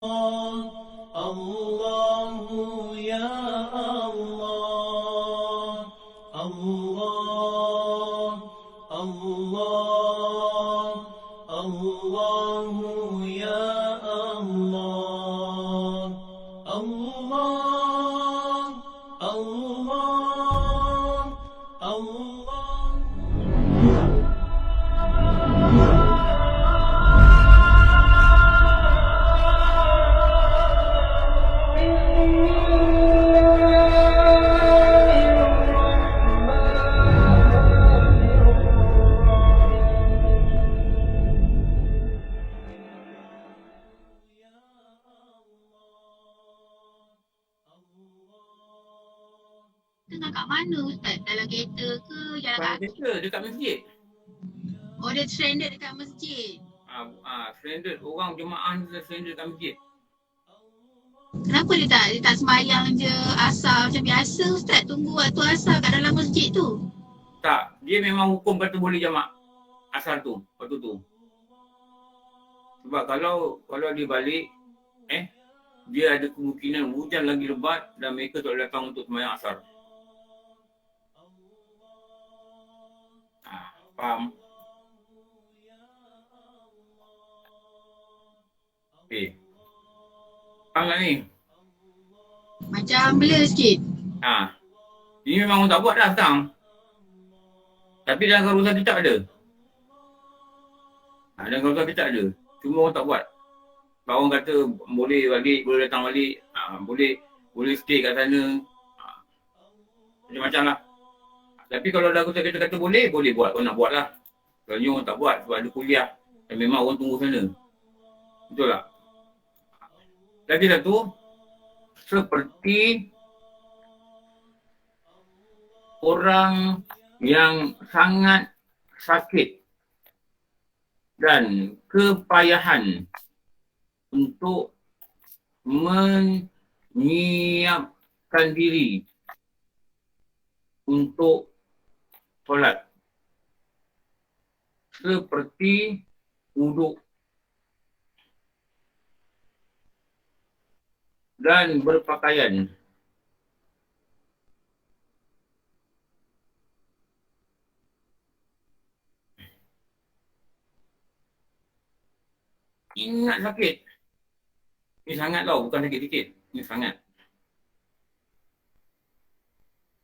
الله يا الله الله الله الله يا الله الله الله الله Tengah kat mana Ustaz? Dalam kereta ke jalan Bukan kaki? kereta, dekat masjid. Oh, dia stranded dekat masjid. Stranded. Orang jemaah ni stranded dekat masjid. Kenapa dia tak sembahyang je asar macam biasa Ustaz? Tunggu waktu asar kat dalam masjid tu. Tak, dia memang hukum kata boleh jamak asal tu, waktu tu. Sebab kalau dia balik, dia ada kemungkinan hujan lagi lebat dan mereka tak boleh datang untuk sembahyang asar. Faham? Okay. Faham tak ni? Macam blur sikit. Ini memang orang tak buat dah sekarang. Tapi dalam kawasan kita ada. Dalam kawasan kita ada. Cuma orang tak buat. Kalau orang kata boleh balik, boleh datang balik, boleh stay kat sana. Macam-macam lah. Tapi kalau dah kita kata boleh buat. Orang nak buat lah. Kalau ni orang tak buat sebab ada kuliah. Dan memang orang tunggu sana. Betul tak? Lagi satu, seperti orang yang sangat sakit dan kepayahan untuk menyiapkan diri untuk solat. Seperti wuduk dan berpakaian. Ingat sakit. Ini sangat tau, bukan sakit sikit. Ini sangat.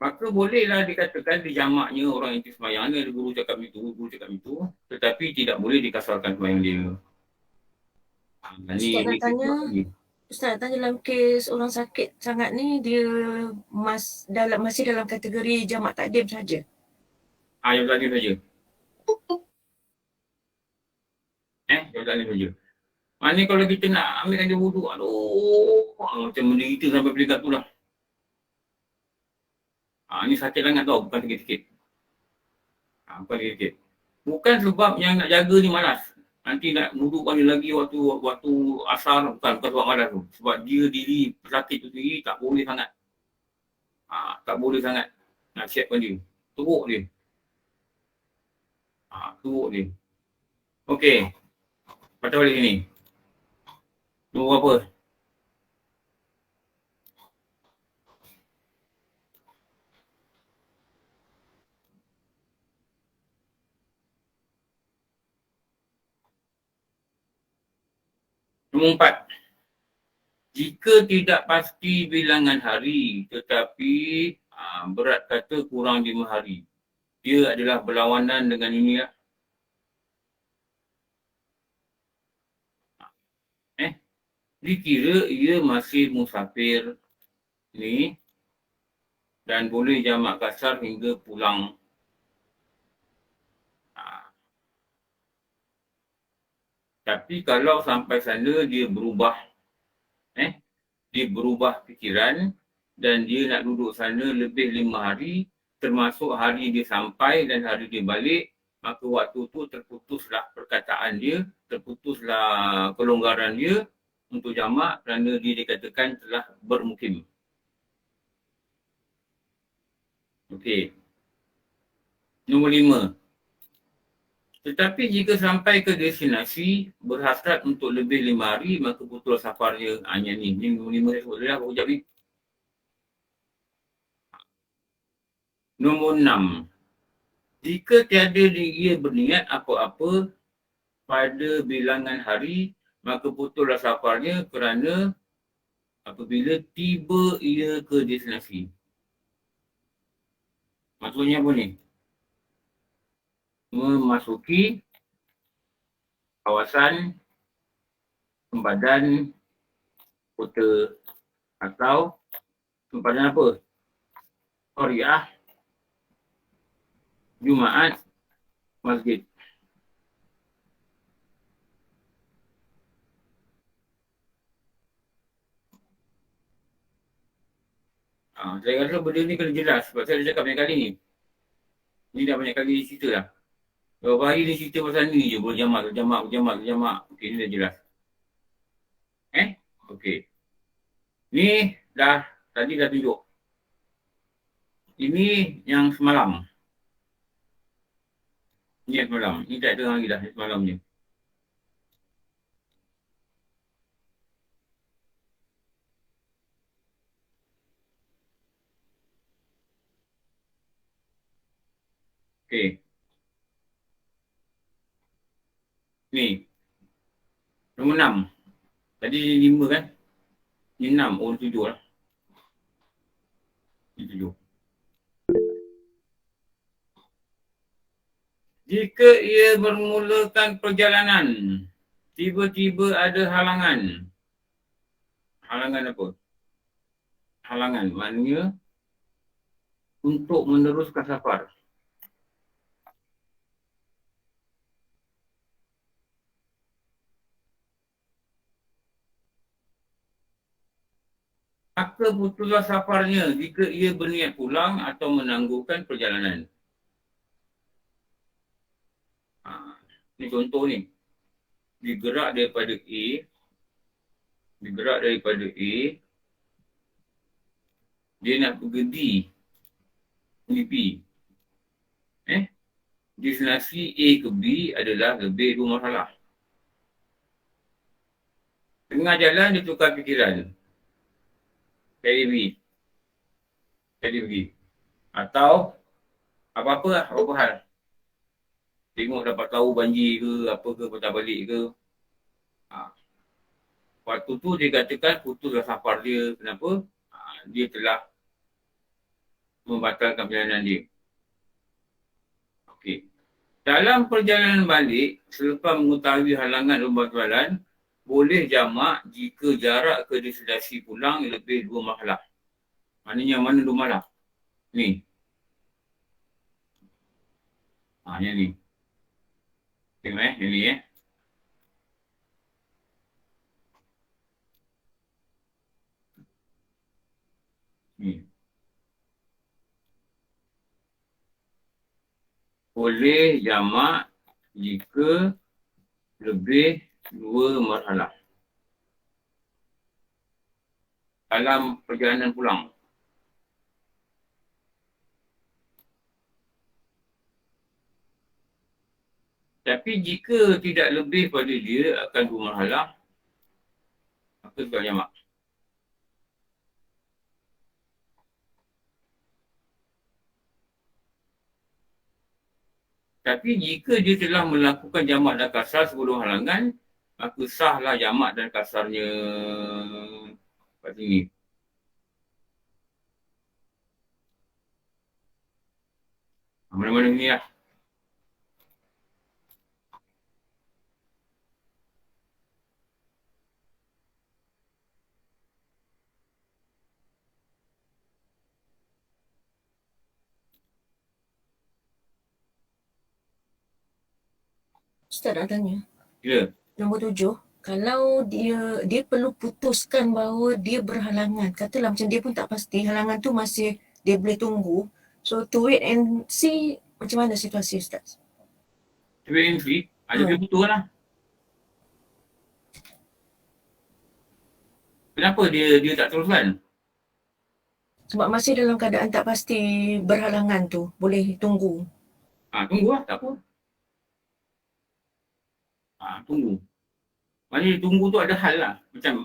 Maka bolehlah dikatakan di jamaknya orang yang sembahyang ni ada guru cakap itu, tetapi tidak boleh dikasarkan sembahyang dia. Ustaz nak tanya dalam kes orang sakit sangat ni, dia masih dalam kategori jamak takdim saja? Yang takdim saja. Yang takdim saja. Maknanya kalau kita nak ambil dia wuduk, macam menderita sampai peringkat tu lah. Ni sakit sangat tau, bukan sikit-sikit. Bukan sikit-sikit. Bukan sebab yang nak jaga ni malas. Nanti nak wuduk lagi waktu asar, bukan sebab malas tu. Sebab dia diri pesakit tu sendiri tak boleh sangat. Tak boleh sangat nak siapkan dia. Teruk dia. Teruk dia. Okey. Patah balik sini. Tunggu apa? Nombor 4. Jika tidak pasti bilangan hari tetapi berat kata kurang 5 hari. Dia adalah berlawanan dengan ini lah. Dikira ia masih musafir ni dan boleh jamak kasar hingga pulang. Tapi kalau sampai sana dia berubah fikiran dan dia nak duduk sana lebih 5 hari, termasuk hari dia sampai dan hari dia balik, maka waktu tu terputuslah perkataan dia, terputuslah kelonggaran dia untuk jamak kerana dia dikatakan telah bermukim. Okey. Nombor 5. Tetapi jika sampai ke destinasi berhasrat untuk lebih 5 hari, maka putus safarnya hanya ni. Ni 5 saya sebut dah, sekejap ni. Nombor 6. Jika tiada dia berniat apa-apa pada bilangan hari, maka putuslah safarnya kerana apabila tiba ia ke destinasi. Maksudnya apa ni? Memasuki kawasan sempadan kota atau sempadan apa? Qariah, Jumaat, masjid. Saya rasa benda ni kena jelas sebab saya dah cakap banyak kali ni. Ni dah banyak kali cerita dah. Beberapa hari ni cerita pasal ni je, berjamak. Okey, ni dah jelas. Okey. Ni dah, tadi dah tunjuk. Ini yang semalam. Ni yang semalam. Ni tak ada lagi dah, semalam ni. Okey. Ni. Nombor 6. Tadi 5 kan? Ni 6. Oh, 7 lah. Ni 7. Jika ia bermulakan perjalanan, tiba-tiba ada halangan. Halangan apa? Halangan maknanya untuk meneruskan safar. Maka putuslah safarnya jika ia berniat pulang atau menangguhkan perjalanan. Ini contoh ni. Digerak daripada A. Dia nak pergi D. Ini B. Destinasi A ke B adalah lebih 2 marhalah. Tengah jalan dia tukar fikiran. Cari pergi. Atau apa-apa lah, apa hal. Tengok dapat tahu banjir ke, apa ke, patah balik ke. Waktu tu dia katakan putuslah safar dia. Kenapa? Dia telah membatalkan perjalanan dia. Okey. Dalam perjalanan balik, selepas mengetahui halangan pembatalan, boleh jamak jika jarak ke destinasi pulang lebih 2 marhalah. Maknanya mana 2 marhalah? Ni. Yang ni. Tengok yang ni Ni. Boleh jamak jika lebih 2 marhalah dalam perjalanan pulang. Tapi jika tidak lebih pada dia akan 2 marhalah, maka tak jamak. Tapi jika dia telah melakukan jamak dan kasar sebelum halangan, maka sahlah jamak dan kasarnya. Kat sini. Mana-mana ni lah. Ustaz nak tanya. Ya. Nombor 7. Kalau dia perlu putuskan bahawa dia berhalangan. Katalah macam dia pun tak pasti halangan tu masih dia boleh tunggu. So to wait and see macam mana situasi Ustaz? Wait and see. Dia putus lah. Kenapa dia tak teruskan? Sebab masih dalam keadaan tak pasti berhalangan tu. Boleh tunggu. Tunggu lah. Tak apa. Tunggu. Maknanya dia tunggu tu ada hal lah.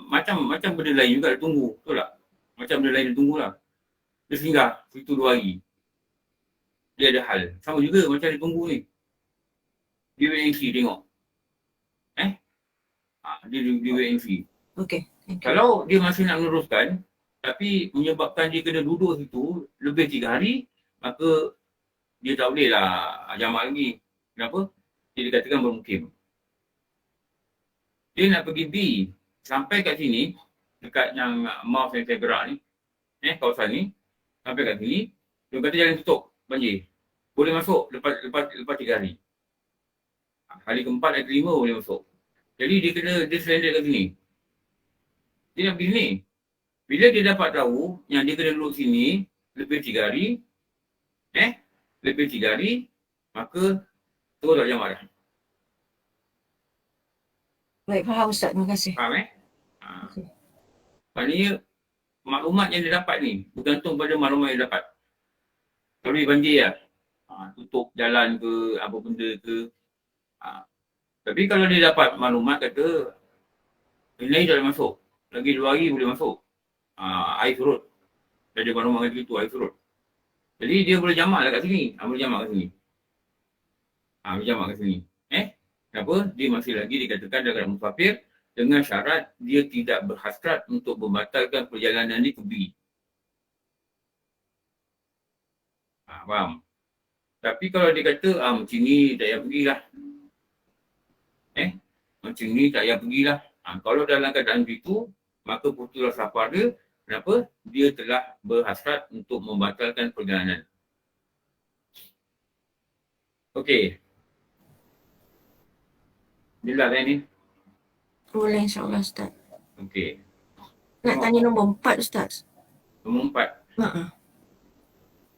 Macam benda lain juga dia tunggu. Betul tak? Macam benda lain dia tunggu lah. Dia singgah situ 2 hari. Dia ada hal. Sama juga macam dia tunggu ni. Dia wait and see tengok. Dia wait and see. Okay. Thank you. Kalau dia masih nak meneruskan, tapi menyebabkan dia kena duduk situ lebih 3 hari, maka dia tak boleh lah jamak lagi. Kenapa? Dia dikatakan bermukim. Dia nak pergi B, sampai kat sini, dekat yang mouse yang saya gerak ni, kawasan ni, sampai kat sini, dia kata jalan tutup, banjir. Boleh masuk lepas 3 hari. Hari keempat, hari kelima boleh masuk. Jadi dia surrender kat sini. Dia nak pergi sini. Bila dia dapat tahu yang dia kena duduk sini lebih 3 hari, lebih 3 hari, maka terus tak jamak dah. Baik, faham Ustaz. Terima kasih. Faham Okey. Maknanya maklumat yang dia dapat ni bergantung pada maklumat yang dia dapat. Kalau dia banjir lah, tutup jalan ke, apa benda ke. Tapi kalau dia dapat maklumat kata ini tak boleh masuk, lagi 2 hari boleh masuk, air surut. Dia ada maklumat kata itu, air surut. Jadi dia boleh jamak lah kat sini. Boleh jamak kat sini. Boleh jamak kat sini. Kenapa? Dia masih lagi dikatakan dalam musafir dengan syarat dia tidak berhasrat untuk membatalkan perjalanan ni ke B. Faham? Tapi kalau dia kata, macam ni tak payah pergilah. Macam ni tak payah pergilah. Kalau dalam keadaan itu, maka putuslah safar dia. Kenapa? Dia telah berhasrat untuk membatalkan perjalanan. Okey. Jelas ni? Boleh insyaAllah Ustaz. Okey. Nak tanya nombor 4 Ustaz. Nombor 4.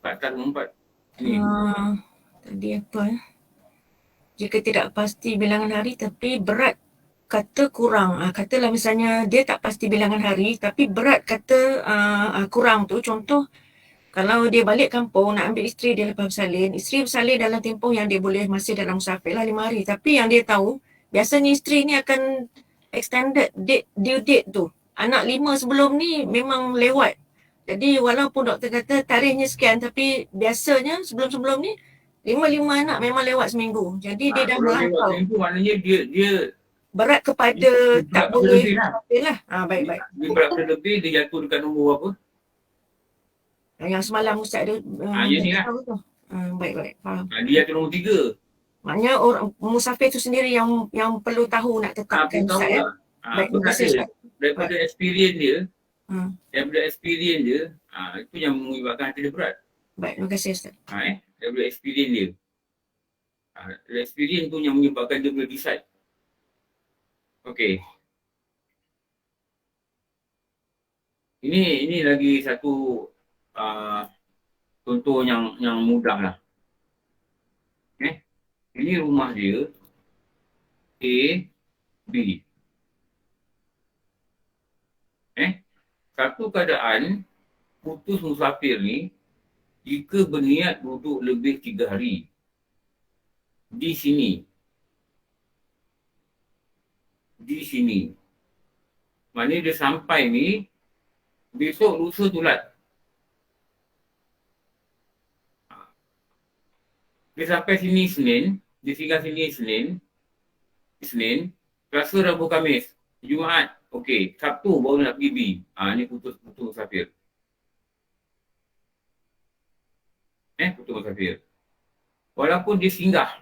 Batal nombor 4. Ni. Tadi apa? Jika tidak pasti bilangan hari tapi berat kata kurang. Katalah misalnya dia tak pasti bilangan hari tapi berat kata kurang tu. Contoh, kalau dia balik kampung nak ambil isteri dia lepas bersalin. Isteri bersalin dalam tempoh yang dia boleh masih dalam musafir lah 5 hari. Tapi yang dia tahu, biasanya isteri ni akan extended due date tu. Anak 5 sebelum ni memang lewat. Jadi walaupun doktor kata tarikhnya sekian, tapi biasanya sebelum-sebelum ni 5 anak memang lewat seminggu. Jadi dia dah melampau. Seminggu maknanya dia berat kepada tak boleh lah. Baik-baik. Dia berat lebih, dia jatuh dekat nombor apa? Yang semalam Ustaz ada. Yang ni lah. Baik-baik. Faham. Dia jatuh nombor 3. Maknanya orang musafir tu sendiri yang perlu tahu nak tetapkan Ustaz ya. Baik, terima kasih Ustaz. Daripada experience dia, itu yang mengibatkan hati dia berat. Baik, terima kasih Ustaz. Daripada experience dia. Experience tu yang menyebabkan dia boleh decide. Okey. Ini lagi satu contoh yang mudah lah. Ini rumah dia A, B. Satu keadaan putus musafir ni jika berniat duduk lebih 3 hari di sini. Maknanya dia sampai ni besok lusa tulat. Dia sampai sini Senin, dia singgah sini Senin, Selasa, Rabu, Khamis, Jumaat, okey, Sabtu baru nak pergi B. Ni putus musafir. Putus musafir. Walaupun dia singgah,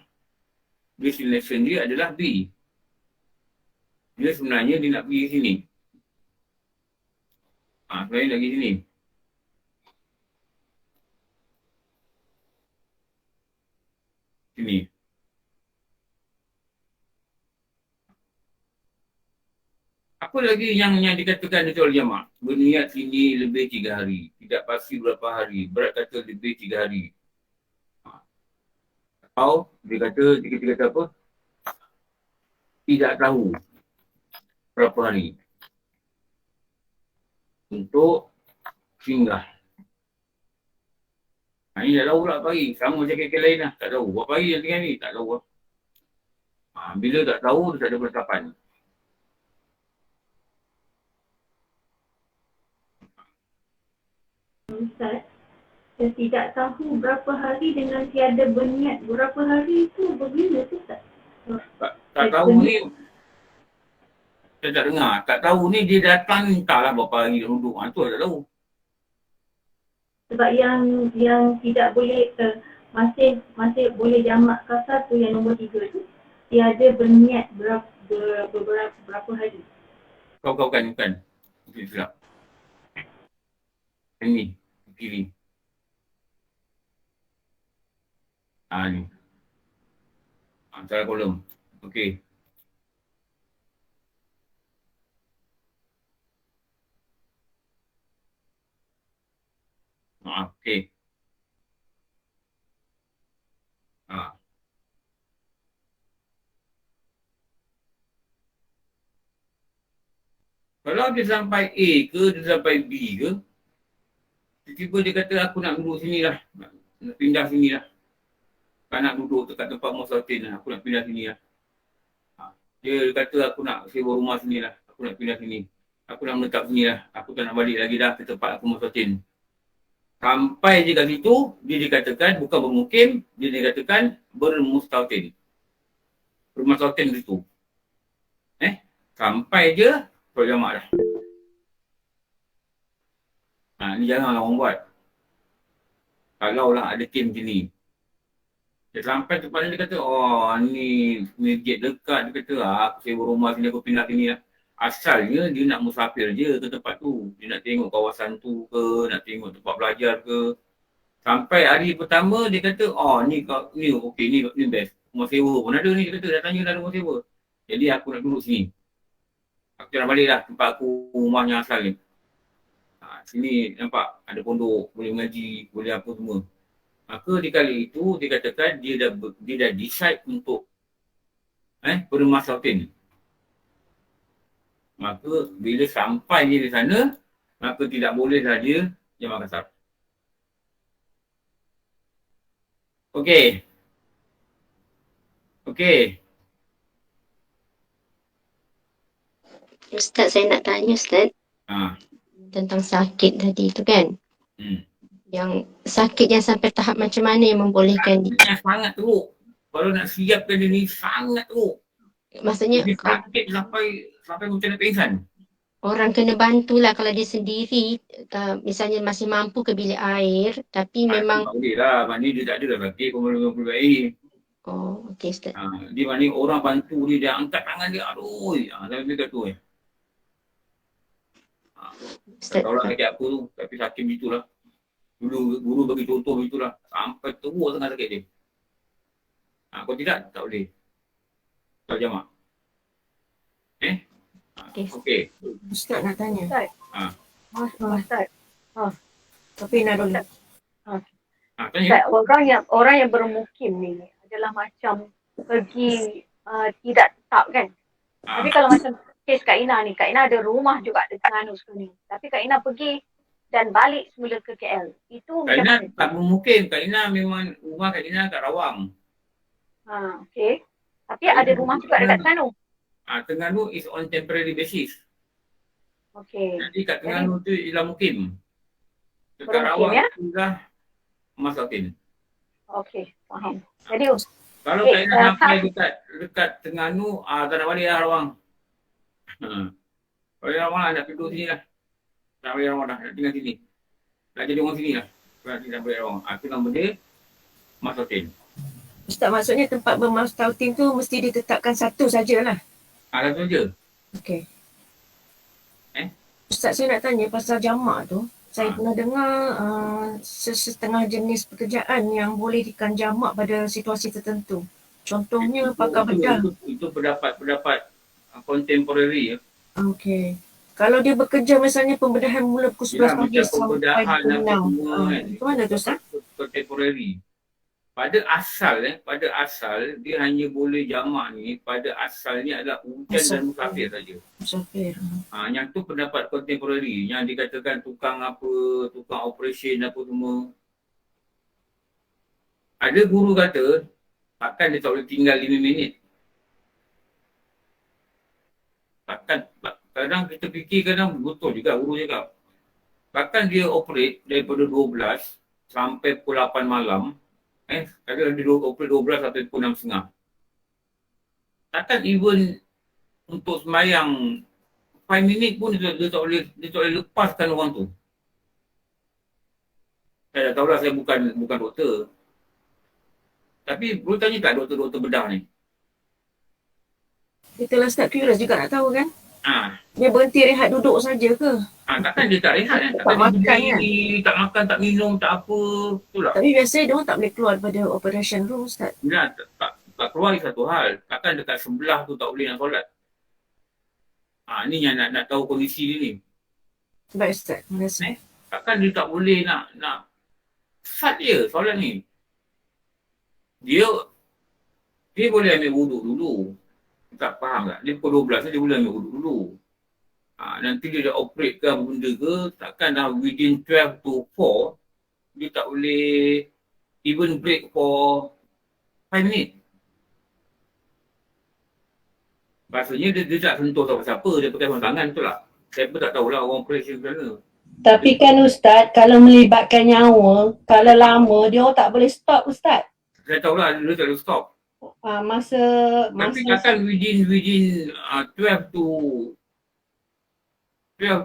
destination dia adalah B. Dia sebenarnya dia nak pergi sini. Sebenarnya nak pergi sini. Sini. Apa lagi yang dikatakan oleh jemaah? Berniat sini lebih 3 hari. Tidak pasti berapa hari. Berat kata lebih 3 hari. Atau dia kata apa? Tidak tahu berapa hari. Untuk singgah. Ini tak tahu lah pagi. Sama macam kes lain lah. Tak tahu. Berapa hari yang tinggal ni? Tak tahu lah. Bila tak tahu, dia tak ada penetapan. Ustaz, saya tidak tahu berapa hari dengan tiada berniat berapa hari itu berbeza tu Ustaz? Tak tahu ni, saya tak dengar. Tak tahu ni dia datang entahlah berapa hari dia duduk. Tu saya tak tahu. Sebab yang tidak boleh masih boleh jamak kasar tu yang nombor 3 tu tiada berniat berapa hari. Kau bukan. Mungkin silap. Ini, kiri. Ni. Antara kolom. Okey. Okey. Kalau dia sampai A ke, dia sampai B ke, tiba-tiba dia kata aku nak duduk sini lah. Nak pindah sini lah. Tak nak duduk dekat tempat Musatin lah. Aku nak pindah sini lah. Dia kata aku nak sewa rumah sini lah. Aku nak pindah sini. Aku nak menetap sini lah. Aku tak nak balik lagi dah ke tempat aku Musatin. Sampai je kat situ, dia dikatakan bukan bermukim, dia dikatakan bermustautin. Bermustautin situ. Sampai je, soal jamak dah. Ni janganlah orang buat. Kalaulah ada tim macam ni. Dia sampai tempat ni, dia kata, ni masjid dekat. Dia kata, aku sewa rumah sini, aku pindah sini lah. Asalnya dia nak musafir je ke tempat tu. Dia nak tengok kawasan tu ke, nak tengok tempat belajar ke. Sampai hari pertama, dia kata, ni okey, ni best. Rumah sewa pun ada ni, dia kata, dah tanya dah ada rumah sewa. Jadi aku nak duduk sini. Aku nak balik lah tempat aku, rumahnya asal ni. Sini nampak ada pondok, boleh mengaji, boleh apa semua. Maka di kali itu dikatakan dia dah decide untuk bermasukin. Maka bila sampai dia di sana, maka tidak boleh dah dia jamak kasar. Okey. Ustaz, saya nak tanya Ustaz. Tentang sakit tadi tu kan. Yang sakit yang sampai tahap macam mana yang membolehkan dia? Sangat teruk. Kalau nak siapkan dia ni sangat teruk. Maksudnya dia sakit sampai macam nak pingsan. Orang kena bantulah kalau dia sendiri misalnya masih mampu ke bilik air tapi memang tak boleh lah. Maknanya dia tak ada dah sakit pun bilik air. Okey Ustaz. Dia maknanya orang bantu dia angkat tangan dia. Aduh. Sampai dia tu tak tahu lah sakit apa tu, tapi sakit begitulah. Dulu guru bagi contoh begitulah. Sampai teruk sangat sakit dia. Kalau tidak, tak boleh. Tak jamak. Okey. Ustaz nak tanya. Ustaz. Tapi nak dulu. Tanya. Orang yang bermukim ni adalah macam pergi tidak tetap kan. Tapi kalau macam kes Kak Ina ni, Kak Ina ada rumah juga di Terengganu sekarang ni. Tapi Kak Ina pergi dan balik semula ke KL. Itu Kak Ina tak bermukim. Kak Ina memang rumah Kak Ina kat Rawang. Okey. Tapi ada rumah juga dekat Terengganu. Terengganu is on temporary basis. Okey. Jadi kat Terengganu tu ialah mukim. Dekat Bermukim, Rawang ya? tu dah masakin. Okey, faham. Jadi Kalau Kak Ina sampai dekat Terengganu, tak nak balik lah Rawang. Balik Rawang lah, nak duduk sini lah. Tak balik Rawang dah, nak tinggal sini. Nak jadi orang sini lah. Nak balik Rawang. Itu nama dia masakin. Ustaz, maksudnya tempat bermastautin tu mesti ditetapkan satu sajalah. Satu je. Okey. Ustaz, saya nak tanya pasal jamak tu. Saya pernah dengar setengah jenis pekerjaan yang boleh dikan jamak pada situasi tertentu. Contohnya pakar bedah. Itu pendapat contemporary ya. Okey. Kalau dia bekerja misalnya pembedahan mula pukul 11 pagi sampai pukul 6. Itu mana tu Ustaz? Contemporary. Pada asal dia hanya boleh jamak ni, pada asalnya adalah hujan dan musafir saja. Musafir. Yang tu pendapat contemporary, yang dikatakan tukang operation apa semua. Ada guru kata takkan dia tak boleh tinggal 5 minit. Takkan, kadang kita fikir kadang betul juga guru cakap. Takkan dia operate daripada 12 sampai pukul 8 malam, kadang dia operate 12 sampai pukul 6.30. Takkan even untuk sembahyang 5 minit pun dia tak boleh lepaskan orang tu. Saya dah tahulah saya bukan doktor. Tapi boleh tanya tak doktor-doktor bedah ni? Kita lah start curious juga nak tahu kan. Ah, Dia berhenti rehat duduk saja ke? takkan dia tak rehat kan? Tak Takkan makan, dia berdiri, tak makan, tak minum, tak apa. Betul tak? Tapi biasanya dia orang tak boleh keluar daripada operation room Ustaz. Ya, tak keluar satu hal. Takkan dekat sebelah tu tak boleh nak solat. Ni yang nak tahu kondisi dia ni. Baik Ustaz, terima kasih. Takkan dia tak boleh nak sat dia solat ni. Dia boleh ambil wuduk dulu. Tak faham tak? Dia pukul 12 dia boleh ambil wuduk dulu. Nanti dia dah operate ke apa benda ke, takkan dah within 12 to 4, dia tak boleh even break for 5 minit. Rasanya dia tak sentuh siapa-siapa, dia pakai sarung tangan, betul tak? Saya pun tak tahulah orang operation macam mana. Tapi kan Ustaz, kalau melibatkan nyawa, kalau lama, dia orang tak boleh stop Ustaz. Saya tahulah dia tak boleh stop. Tapi takkan within 12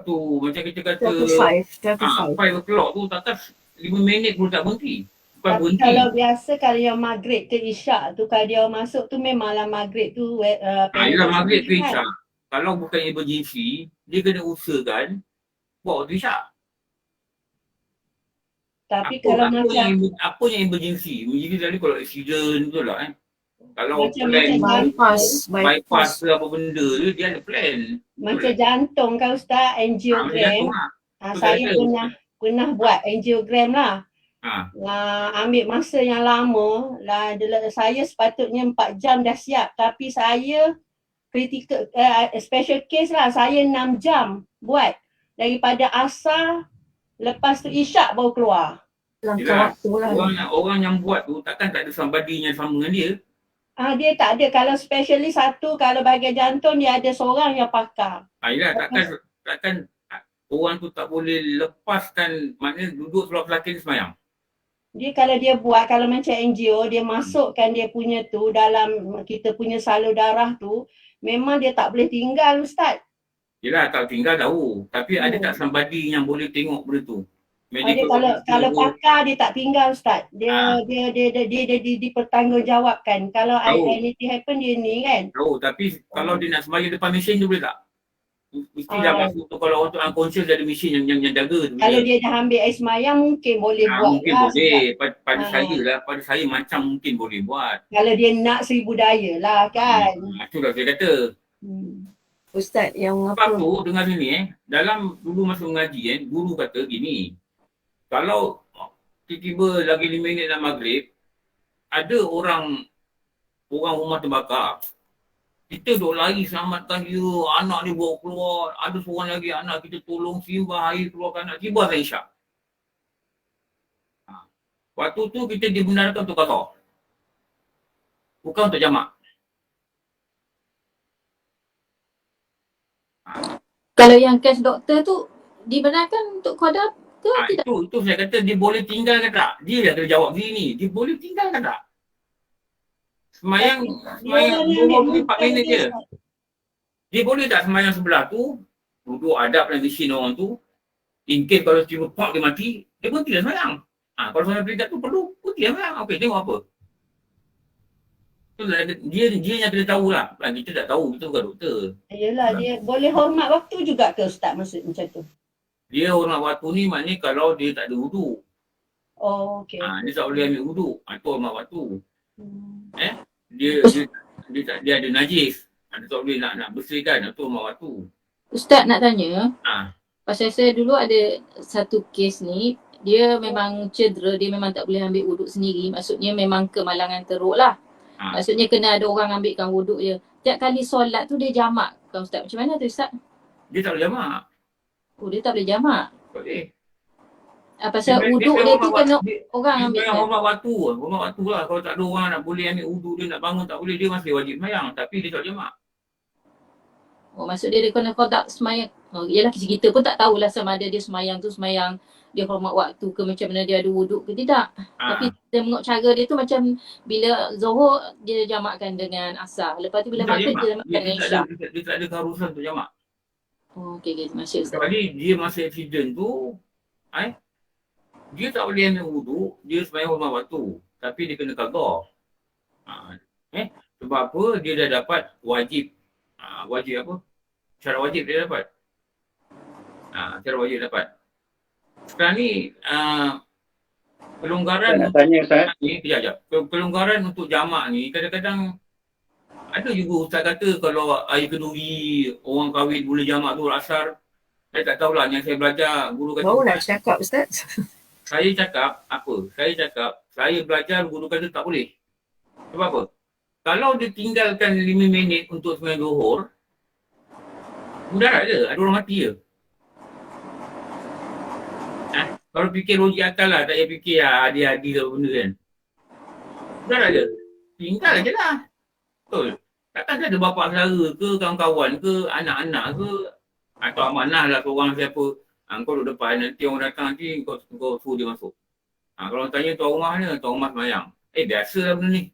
to macam kita kata 5 o'clock tu takkan 5 minit pun tak berhenti. Bukan Tapi berhenti. kalau biasa kalau yang maghrib ke isyak tu, kalau dia masuk tu memanglah maghrib tu Yelah maghrib ke kan? isyak. Kalau bukan emergency, dia kena usahakan buat waktu isyak. Tapi kalau macam Apa yang emergency? Emergency tadi kalau accident betul tak Kalau Macam bypass ke apa benda tu, dia ada plan. macam jantung kan Ustaz, angiogram. Saya pernah buat angiogram lah. Ambil masa yang lama lah, saya sepatutnya 4 jam dah siap, tapi saya critical special case lah, saya 6 jam buat daripada asar, lepas tu isyak baru keluar. Langkah waktu lah. Orang yang buat tu takkan tak ada somebody yang sama dengan dia. Dia tak ada. Kalau specialist satu, kalau bahagian jantung dia ada seorang yang pakar. Yelah takkan orang tu tak boleh lepaskan, maknanya duduk sebelah lelaki semayang. Dia kalau dia buat, kalau macam angio, dia masukkan dia punya tu dalam kita punya salur darah tu, memang dia tak boleh tinggal Ustaz. Yelah tak tinggal tahu, tapi ada tak somebody yang boleh tengok benda tu? Dia kalau pakar dia tak tinggal Ustaz. Dia dipertanggungjawabkan. Kalau anything happen dia ni kan. Tahu, tapi kalau dia nak sembahyang depan mesin tu boleh tak? Mesti dah masuk tu, kalau orang tu unconscious dia ada mesin yang jaga tu. Kalau dia dah ambil air semayang mungkin boleh buat. Mungkin lah, boleh. Pada saya macam mungkin boleh buat. Kalau dia nak 1000 daya lah kan. Itulah saya kata. Ustaz yang Sebab tu dengar sini dalam dulu masa mengaji guru kata gini. Kalau tiba-tiba lagi 5 minit nak maghrib, ada orang rumah terbakar, kita duk lari selamatkan dia, anak dia bawa keluar, ada seorang lagi anak kita tolong simbah air keluarkan anak, tiba azan isyak. Waktu tu kita dibenarkan untuk qada. Bukan untuk jamak. Kalau yang kes doktor tu dibenarkan untuk qada ke tidak? Itu saya kata dia boleh tinggal ke tak? Dia yang kena jawab ni. Dia boleh tinggal ke tak? Semayang 24 minit je. Dia boleh tak semayang sebelah tu, duduk adab dan disin orang tu, in case kalau tiba pak dia mati, dia berhenti dah semayang. Kalau semayang peringkat tu perlu, berhenti dah semayang. Okey, tengok apa. Dia yang kena tahulah. Kita tak tahu, kita bukan doktor. Yelah, dia boleh hormat waktu juga ke Ustaz maksud macam tu? Dia hormat waktu ni maknanya kalau dia tak ada wuduk. Oh, okey. Dia tak boleh ambil wuduk. Itu hormat waktu. Dia ada najis. Dia tak boleh nak bersihkan. Itu hormat waktu. Ustaz nak tanya, pasal saya dulu ada satu kes ni, dia memang cedera, dia memang tak boleh ambil wuduk sendiri. Maksudnya memang kemalangan teruk lah. Maksudnya kena ada orang ambilkan wuduk dia. Tiap kali solat tu dia jamak kan Ustaz? Macam mana tu Ustaz? Dia tak boleh jamak. Oh, dia tak boleh jamak. Tak boleh. Pasal wuduk dia tu kena orang ambil kan? Hormat waktu lah. Kalau tak ada orang nak boleh ambil wuduk dia nak bangun tak boleh, dia masih wajib semayang. Tapi dia tak jamak. Maksud dia kena kontak semayang. Yelah kita pun tak tahulah sama ada dia semayang tu semayang dia hormat waktu ke macam mana dia ada wuduk ke tidak. Tapi tengok cara dia tu macam bila Zohor dia jamakkan dengan Asar. Lepas tu bila Maghrib dia jamakkan dengan Isyak. Dia tak ada keharusan untuk jamak. Okey, maksud Ustaz. Jadi dia masa accident tu, dia tak boleh ambil wuduk, dia semayang hormat waktu. Tapi dia kena qada. Sebab apa? Dia dah dapat wajib. Wajib apa? Syarat wajib dia dapat. Syarat wajib dapat. Sekarang ni pelonggaran nak tanya Ustaz. Pelonggaran untuk jamak ni kadang-kadang ada juga Ustaz kata kalau air kenduri orang kahwin boleh jamak tu asar. Saya tak tahulah, yang saya belajar guru kata. Baru nak cakap Ustaz. Saya cakap apa? Saya belajar guru kata tak boleh. Sebab apa? Kalau dia tinggalkan 5 minit untuk sembahyang zuhur, mudarat je, ada orang mati je. Kalau fikir logik akal lah, tak payah fikir hadi-hadi ke benda kan. Mudarat je. Tinggal je lah. Betul. Takkan ada bapa saudara ke, kawan-kawan ke, anak-anak ke, atau amanah lah seorang siapa. Kau duduk depan, nanti orang datang nanti kau suruh dia masuk. Kalau orang tanya tuan rumah ni, tuan rumah semayang. Biasa lah benda ni.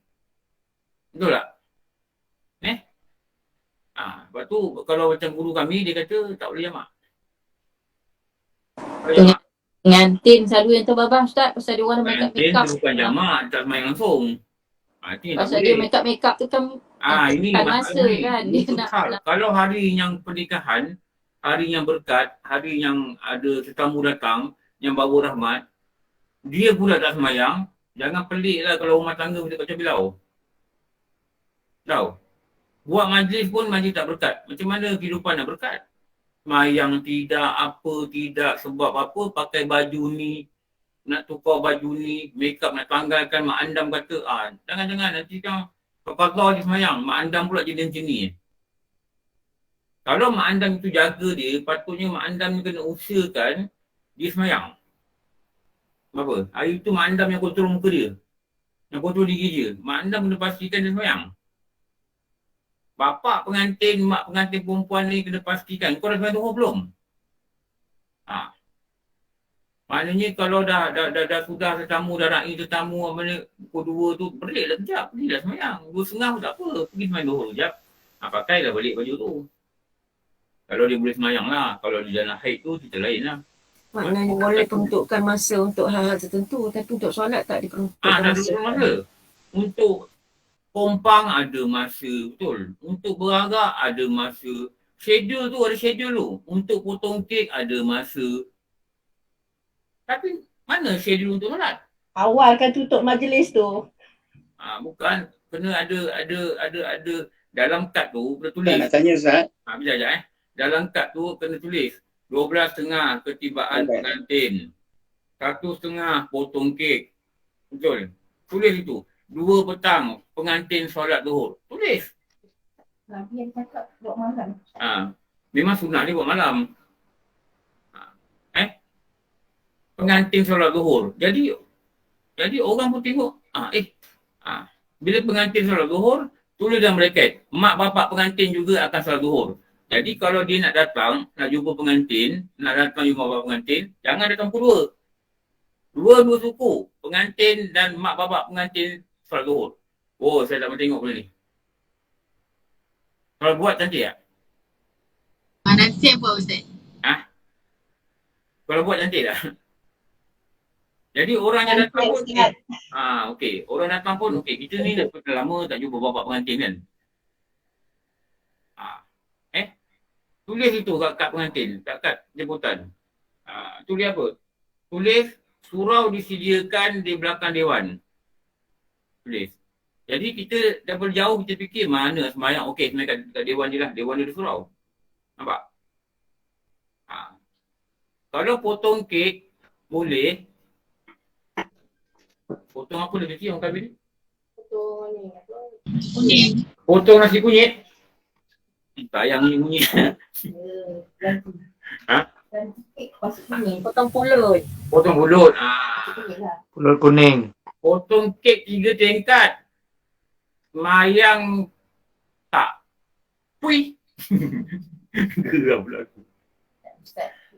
Betul tak? Lepas tu kalau macam guru kami, dia kata tak boleh jamak. Pengantin selalu yang terbabah Ustaz, pasal dia orang dah make up. Pengantin tu bukan jamak, tak semayang langsung. Pasal dia make up tu kan ini masa kan. Dia nak. Kalau hari yang pernikahan, hari yang berkat, hari yang ada tetamu datang, yang bawa rahmat, dia pula tak semayang, jangan pelik lah kalau rumah tangga macam bilau. Tahu? Buat majlis pun majlis tak berkat. Macam mana kehidupan nak berkat? Semayang tidak, apa tidak, sebab apa, pakai baju ni, nak tukar baju ni, make up nak tanggalkan, mak andam kata, jangan-jangan nanti kan kalau dia semayang, mak andam pula jadi macam ni. Kalau mak andam itu jaga dia, patutnya mak andam ni kena usahakan dia semayang. Apa? Hari tu mak andam yang kontrol muka dia. Yang kontrol diri dia. Mak andam kena pastikan dia semayang. Bapak pengantin, mak pengantin perempuan ni kena pastikan. Kau dah semayang zuhur belum? Maknanya kalau dah sudah tetamu, dah raih tetamu, apa ni, pukul 2 tu, berillah kejap. Pergilah semayang. 2.30 pun tak apa. Pergi semayang zuhur kejap. Pakailah balik baju tu. Kalau dia boleh semayang lah. Kalau dia dalam haid tu, kita lain lah. Maknanya boleh peruntukkan masa untuk hal-hal tertentu, tapi untuk solat tak diperuntukkan masa. Untuk kompang ada masa, betul. Untuk beragak ada masa. Schedule tu ada schedule tu. Untuk potong kek ada masa. Tapi mana schedule untuk solat? Awal kan tutup majlis tu. Bukan. Kena ada dalam kad tu kena tulis. Nak tanya Ustaz. Sekejap. Dalam kad tu kena tulis 12.30 ketibaan pengantin. 1.30 potong kek. Betul. Tulis itu. 2 petang pengantin solat zuhur. Tulis. Nabi yang cakap buat malam. Memang sunat ni buat malam. Pengantin solat zuhur. Jadi orang pun tengok. Bila pengantin solat zuhur, tulis dalam bracket. Mak bapak pengantin juga akan solat zuhur. Jadi kalau dia nak datang, nak jumpa pengantin, nak datang jumpa bapak pengantin, jangan datang pukul 2. Dua suku. Pengantin dan mak bapak pengantin solat zuhur. Saya tak mau tengok benda ni. Kalau buat cantik tak? Nanti apa Ustaz? Kalau buat cantik tak? Jadi orang yang datang pun okey. Orang datang pun okey. Kita ni dah lama tak jumpa bapak pengantin kan? Tulis itu kat pengantin, kat jemputan. Tulis apa? Tulis surau disediakan di belakang dewan. Tulis. Jadi kita daripada jauh kita fikir mana semayang. Okey, semayang kat dewan je lah. Dewan dia ada surau. Nampak? Kalau potong kek, boleh. Potong apa dia kecil orang kahwin ni? Potong ni. Kuning. Potong nasi kunyit. Sayang ni kunyit. Potong pulut. Potong pulut. Pulut kuning. Potong kek 3 tingkat. Semayang tak. Pui. Geram pula aku.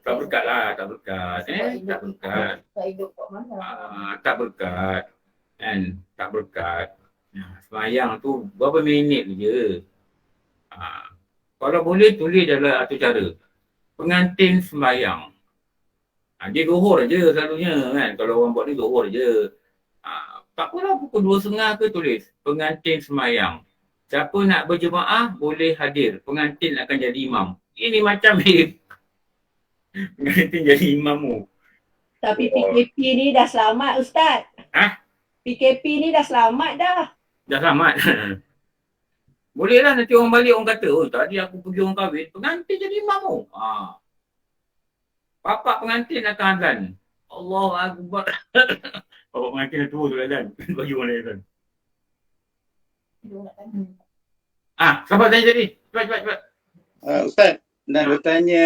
Tak berkat lah, tak berkat. Tak berkat. Tak berkat. Kan? Tak berkat. Semayang tu berapa minit je. Kalau boleh tulis dalam atur cara. Pengantin sembahyang. Dia zuhur je selalunya kan. Kalau orang buat ni zuhur je. Tak apalah pukul 2.30 ke tulis. Pengantin sembahyang. Siapa nak berjemaah boleh hadir. Pengantin akan jadi imam. Ini macam ni. Pengantin jadi imam tu. Tapi PKP ni dah selamat Ustaz. PKP ni dah selamat dah. Dah selamat. Boleh lah nanti orang balik orang kata, oh tadi aku pergi orang kahwin, pengantin jadi imam tu. Bapak pengantin akan azan. Allahu Akbar. Bapak pengantin dah tua tu azan. Bagi orang lain azan. Sabar tanya tadi. Cepat. Ustaz, nak bertanya,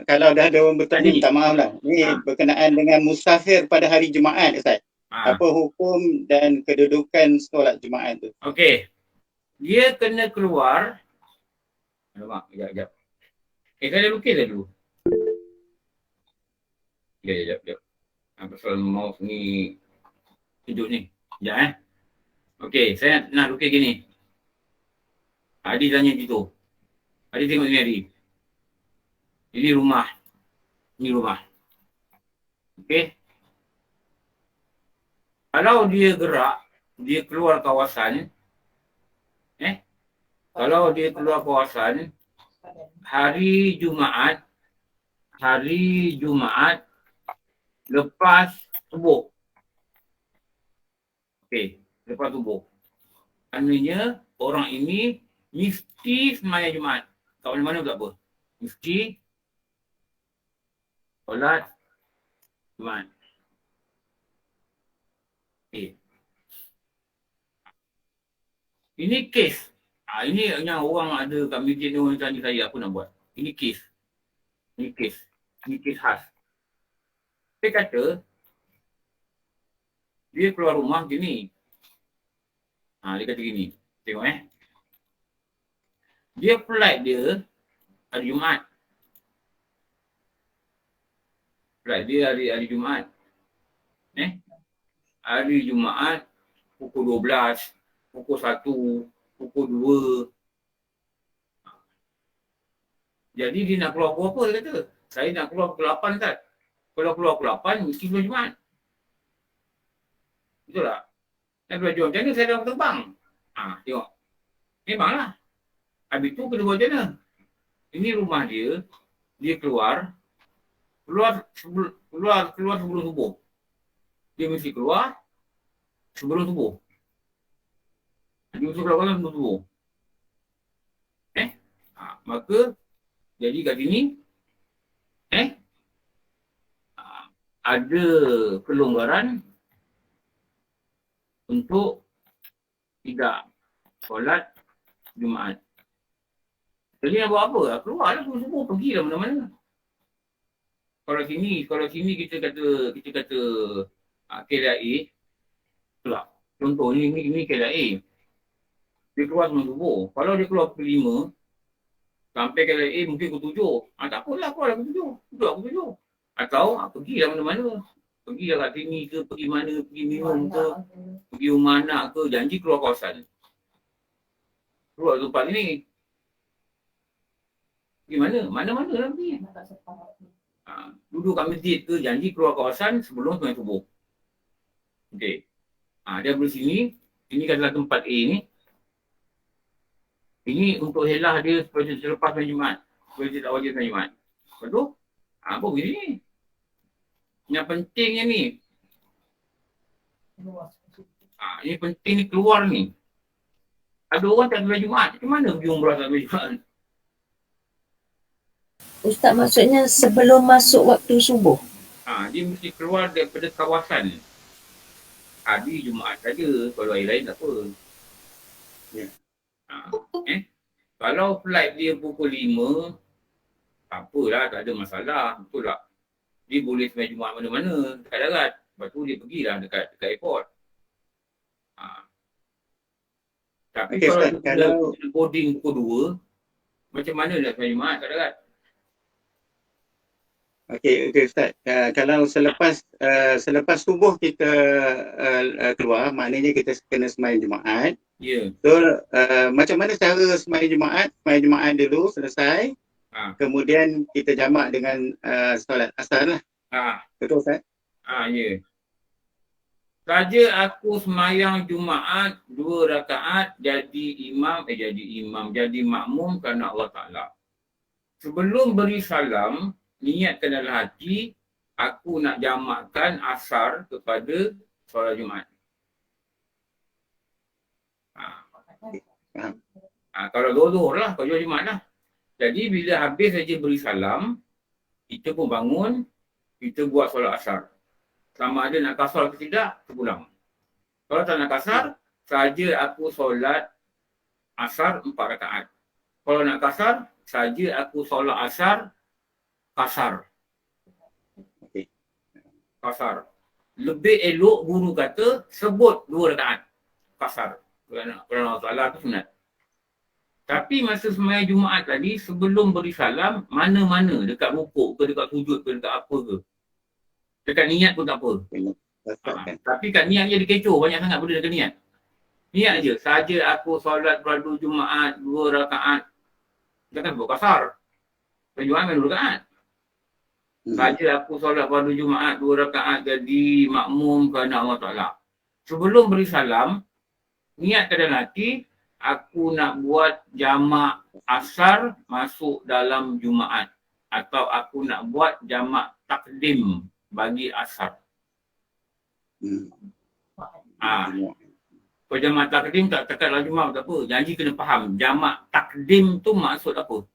kalau dah ada orang bertanya, minta maaf lah. Ini berkenaan dengan musafir pada hari Jumaat Ustaz. Apa hukum dan kedudukan solat Jumaat tu? Okey. Dia kena keluar. Alamak, sekejap. Saya lukis dah dulu. Sekejap. Pasal mouse ni hidup ni. Sekejap Okey, saya nak lukis gini. Adi tanya gitu. Adi tengok ni Adi. Ini rumah. Ini rumah. Okey. Kalau dia gerak, dia keluar kawasan. Kalau dia keluar kawasan, hari Jumaat lepas subuh. Okey, lepas subuh. Maknanya orang ini mesti sembahyang Jumaat. Kat mana-mana tak apa. Mesti solat Jumaat. Okey. Ini kes. Ini yang orang ada kat media ni orang tanya saya apa nak buat. Ini kes. Ini kes khas. Dia kata dia keluar rumah gini. Dia kata gini. Tengok Dia flight dia hari Jumaat. Flight dia hari Jumaat. Hari Jumaat pukul 12, pukul 1, pukul 2. Jadi dia nak keluar pukul apa dia kata? Saya nak keluar pukul 8 tak? Kalau keluar pukul 8 mesti keluar Jumaat. Betul tak? Dan keluar Jumaat macam mana saya dah terbang? Tengok. Memanglah. Habis tu kena buat macam mana? Ini rumah dia. Dia keluar sebelum subuh. Dia mesti keluar sebelum subuh. Dia mesti keluar sebelum subuh. Maka jadi kat sini ada kelonggaran untuk tidak solat Jumaat. Jadi nak buat apa? Keluarlah subuh pergilah mana-mana. Kalau sini kita kata KLIA, itulah. Contoh ni KLIA. Dia keluar sebelum subuh. Kalau dia keluar pukul 5 sampai KLIA mungkin pukul 7. Tak apalah keluar pukul 7. Duduk pukul 7. Atau pergilah mana-mana. Pergilah kat sini ke, pergi mana, pergi minum ke, pergi rumah anak ke, janji keluar kawasan. Keluar tempat ni. Pergi mana? Mana-mana lah pergi. Duduk kat masjid ke, janji keluar kawasan sebelum sembahyang subuh. Okey. Dia dari sini katalah tempat A ni. Ini untuk helah dia supaya selepas sembahyang Jumaat. Supaya dia tak wajib sembahyang Jumaat. Lepas tu, apa begini? Yang pentingnya ni. Ini penting ni keluar ni. Ada orang tak sembahyang Jumaat. Macam mana pergi umrah tak sembahyang Jumaat? Ustaz maksudnya sebelum masuk waktu subuh? Dia mesti keluar daripada kawasan. Hari Jumaat saja. Kalau hari lain tak apa. Kalau flight dia pukul 5, tak apalah, tak ada masalah. Betul tak? Dia boleh sembahyang Jumaat mana-mana dekat darat. Lepas tu dia pergilah dekat airport. Tapi kalau boarding pukul Macam mana nak sembahyang Jumaat tak dekat? Okey Ustaz. Kalau selepas subuh kita keluar, maknanya kita kena sembahyang Jumaat. Ya. So macam mana cara sembahyang Jumaat? Sembahyang Jumaat dulu selesai. Kemudian kita jamak dengan solat asar lah. Betul Ustaz? Ya. Saja aku sembahyang Jumaat 2 rakaat jadi makmum kerana Allah Ta'ala. Sebelum beri salam, niatkan dalam hati, aku nak jamakkan asar kepada solat Jumaat. Kalau zuhur lah, kalau Jumaat lah. Jadi bila habis saja beri salam, kita pun bangun, kita buat solat asar. Sama ada nak kasar atau tidak, kita pulang. Kalau tak nak kasar, saja aku solat asar 4 rakaat. Kalau nak kasar, saja aku solat asar kasar. Kasar. Lebih elok guru kata sebut 2 rakaat kasar. Kerana Allah Ta'ala tu sunat. Tapi masa sembahyang Jumaat tadi, sebelum beri salam, mana-mana dekat rukuk ke, dekat sujud ke, dekat apa ke. Dekat niat pun tak apa. Tapi kat niat je dia kecoh, banyak sangat benda dekat niat. Niat je, saja aku solat fardu Jumaat 2 rakaat. Jangan buat kasar. Jumaat main 2 rakaat. Saja aku solat fardu Jumaat 2 rakaat jadi makmum kerana Allah Ta'ala. Sebelum beri salam, niat dalam hati, aku nak buat jamak asar masuk dalam Jumaat. Atau aku nak buat jamak takdim bagi asar. Kalau jamak takdim tak tekat dalam Jumaat tak apa. Janji kena faham, jamak takdim tu maksud apa?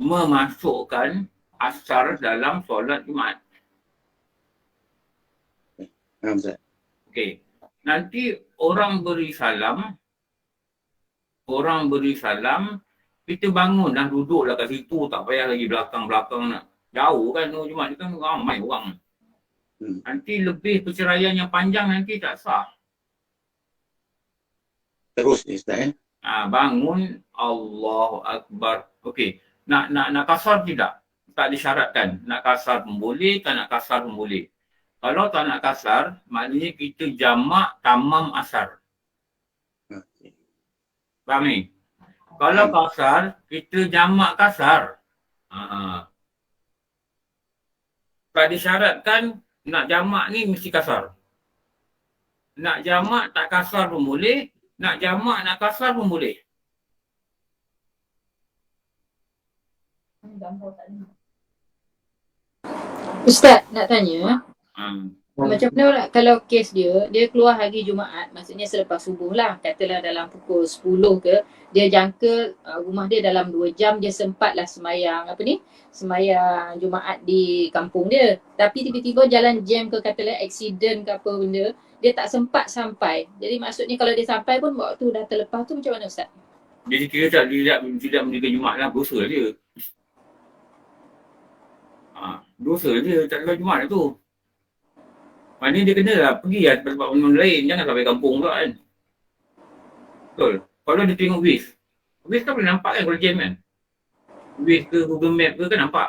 Memasukkan asar dalam solat Jumaat. Okey. Nanti orang beri salam, kita bangun dah duduk lah kat situ, tak payah lagi belakang-belakang nak. Jauh kan Jumaat ni kan ramai orang. Nanti lebih perceraian yang panjang nanti tak sah. Terus Ustaz Bangun, Allahu Akbar. Okey. Nak kasar tidak? Tak disyaratkan. Nak kasar pun boleh, tak nak kasar pun boleh. Kalau tak nak kasar, maknanya kita jamak tamam asar. Faham ni? Kalau kasar, kita jamak kasar. Tak disyaratkan nak jamak ni mesti kasar. Nak jamak tak kasar pun boleh, nak jamak nak kasar pun boleh. Ustaz nak tanya, macam mana pula kalau kes dia keluar hari Jumaat, maksudnya selepas subuh lah, katalah dalam pukul 10 ke, dia jangka rumah dia dalam 2 jam dia sempatlah semayang semayang Jumaat di kampung dia. Tapi tiba-tiba jalan jam ke, katalah accident ke apa benda, dia tak sempat sampai. Jadi maksudnya kalau dia sampai pun waktu dah terlepas tu macam mana Ustaz? Dia kira tidak menjaga Jumaat lah, dosa dia. Dosa dia tak ada Jumaat tu. Maknanya dia kena lah pergi lah tempat benda lain. Jangan sampai kampung pula kan. Betul. Kalau dia tengok Waze kan boleh nampak kan kalau jam kan. Waze ke Google Map ke kan nampak.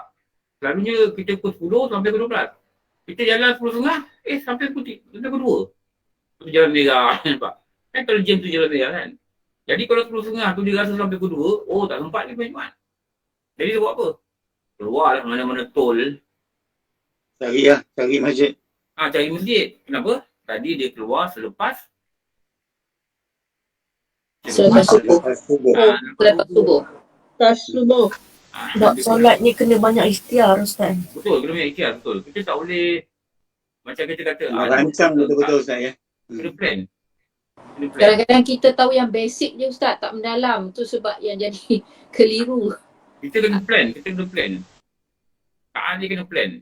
Selalunya kita pukul 10 sampai pukul 12. Kita jalan 10.30, sampai pukul 2. Itu jalan merah nampak. Kan kalau jam tu jalan merah kan. Jadi kalau 10.30 tu dia rasa sampai pukul 2, tak sempat ni Jumaat. Jadi dia buat apa? Keluar lah mana-mana tol. Cari masjid. Cari masjid. Kenapa? Tadi dia keluar selepas subuh. Nak solat ni kena banyak ikhtiar Ustaz. Betul, kena banyak ikhtiar, betul. Kita tak boleh macam kita kata rancang betul-betul Ustaz ya. Kena plan. Kadang-kadang kita tahu yang basic je Ustaz, tak mendalam. Tu sebab yang jadi keliru. Kita kena plan. Dia kena plan.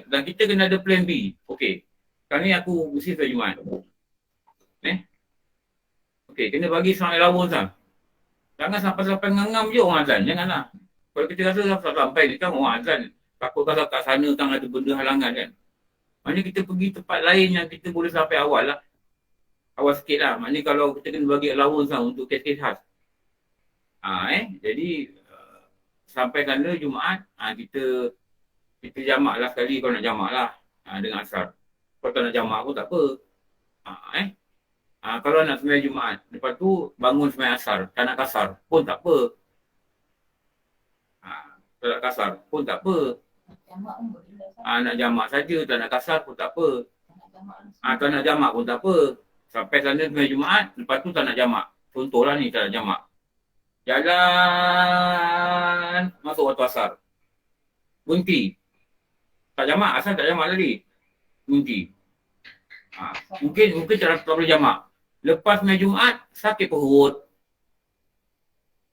Dan kita kena ada plan B. Okey. Sekarang ni aku mesti sampai Jumaat. Okey, kena bagi seorang allowance lah. Jangan sampai ngangam je orang azan. Janganlah. Kalau kita rasa sampai ni kan orang azan. Takut kalau kat sana kan ada benda halangan kan. Maknanya kita pergi tempat lain yang kita boleh sampai awal lah. Awal sikit lah. Maknanya kalau kita kena bagi allowance lah untuk kes-kes khas. Jadi sampai sana Jumaat, kita jamak lah sekali kalau nak jamak lah dengan asar. Kalau tak nak jamak pun tak apa. Kalau nak sembahyang Jumaat, lepas tu bangun sembahyang asar, tak nak kasar pun tak apa. Tak nak kasar pun tak apa. Nak jamak saja, tak nak kasar pun tak apa. Tak nak jamak pun tak apa. Sampai sana sembahyang Jumaat, lepas tu tak nak jamak. Contohlah ni, tak nak jamak. Jalan masuk waktu asar. Berhenti. Tak jamak, asal tak jamak tadi. Berhenti. Mungkin tak boleh jamak. Lepas sembahyang Jumaat, sakit perut.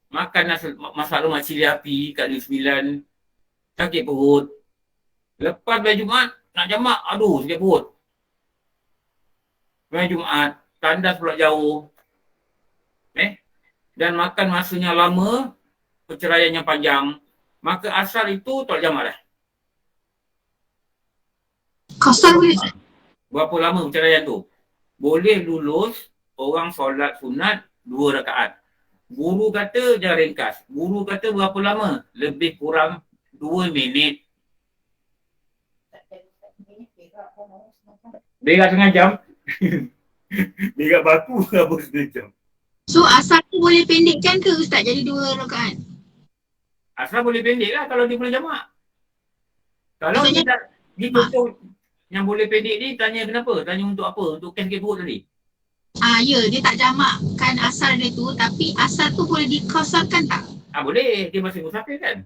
Makan masak lemak cili api kat Negeri Sembilan. Sakit perut. Lepas sembahyang Jumaat, nak jamak, aduh sakit perut. Sembahyang Jumaat, tandas pula jauh. Dan makan masanya lama, perceraian yang panjang, maka asar itu tak jamak dah. Kasar boleh tak? Berapa lama perceraian tu? Boleh lulus orang solat sunat 2 rakaat. Guru kata jangan ringkas. Guru kata berapa lama? Lebih kurang 2 minit. Berak setengah jam. Berak baku apa setengah jam. So asar tu boleh pendekkan ke Ustaz jadi 2 rakaat? Asar boleh pendek lah kalau dia boleh jamak. Kalau dia tak, dia contoh yang boleh pendek ni tanya kenapa? Tanya untuk apa? Untuk sakit perut tadi? Ya, dia tak jamakkan asar dia tu, tapi asar tu boleh dikosarkan tak? Boleh, dia masih musafir kan?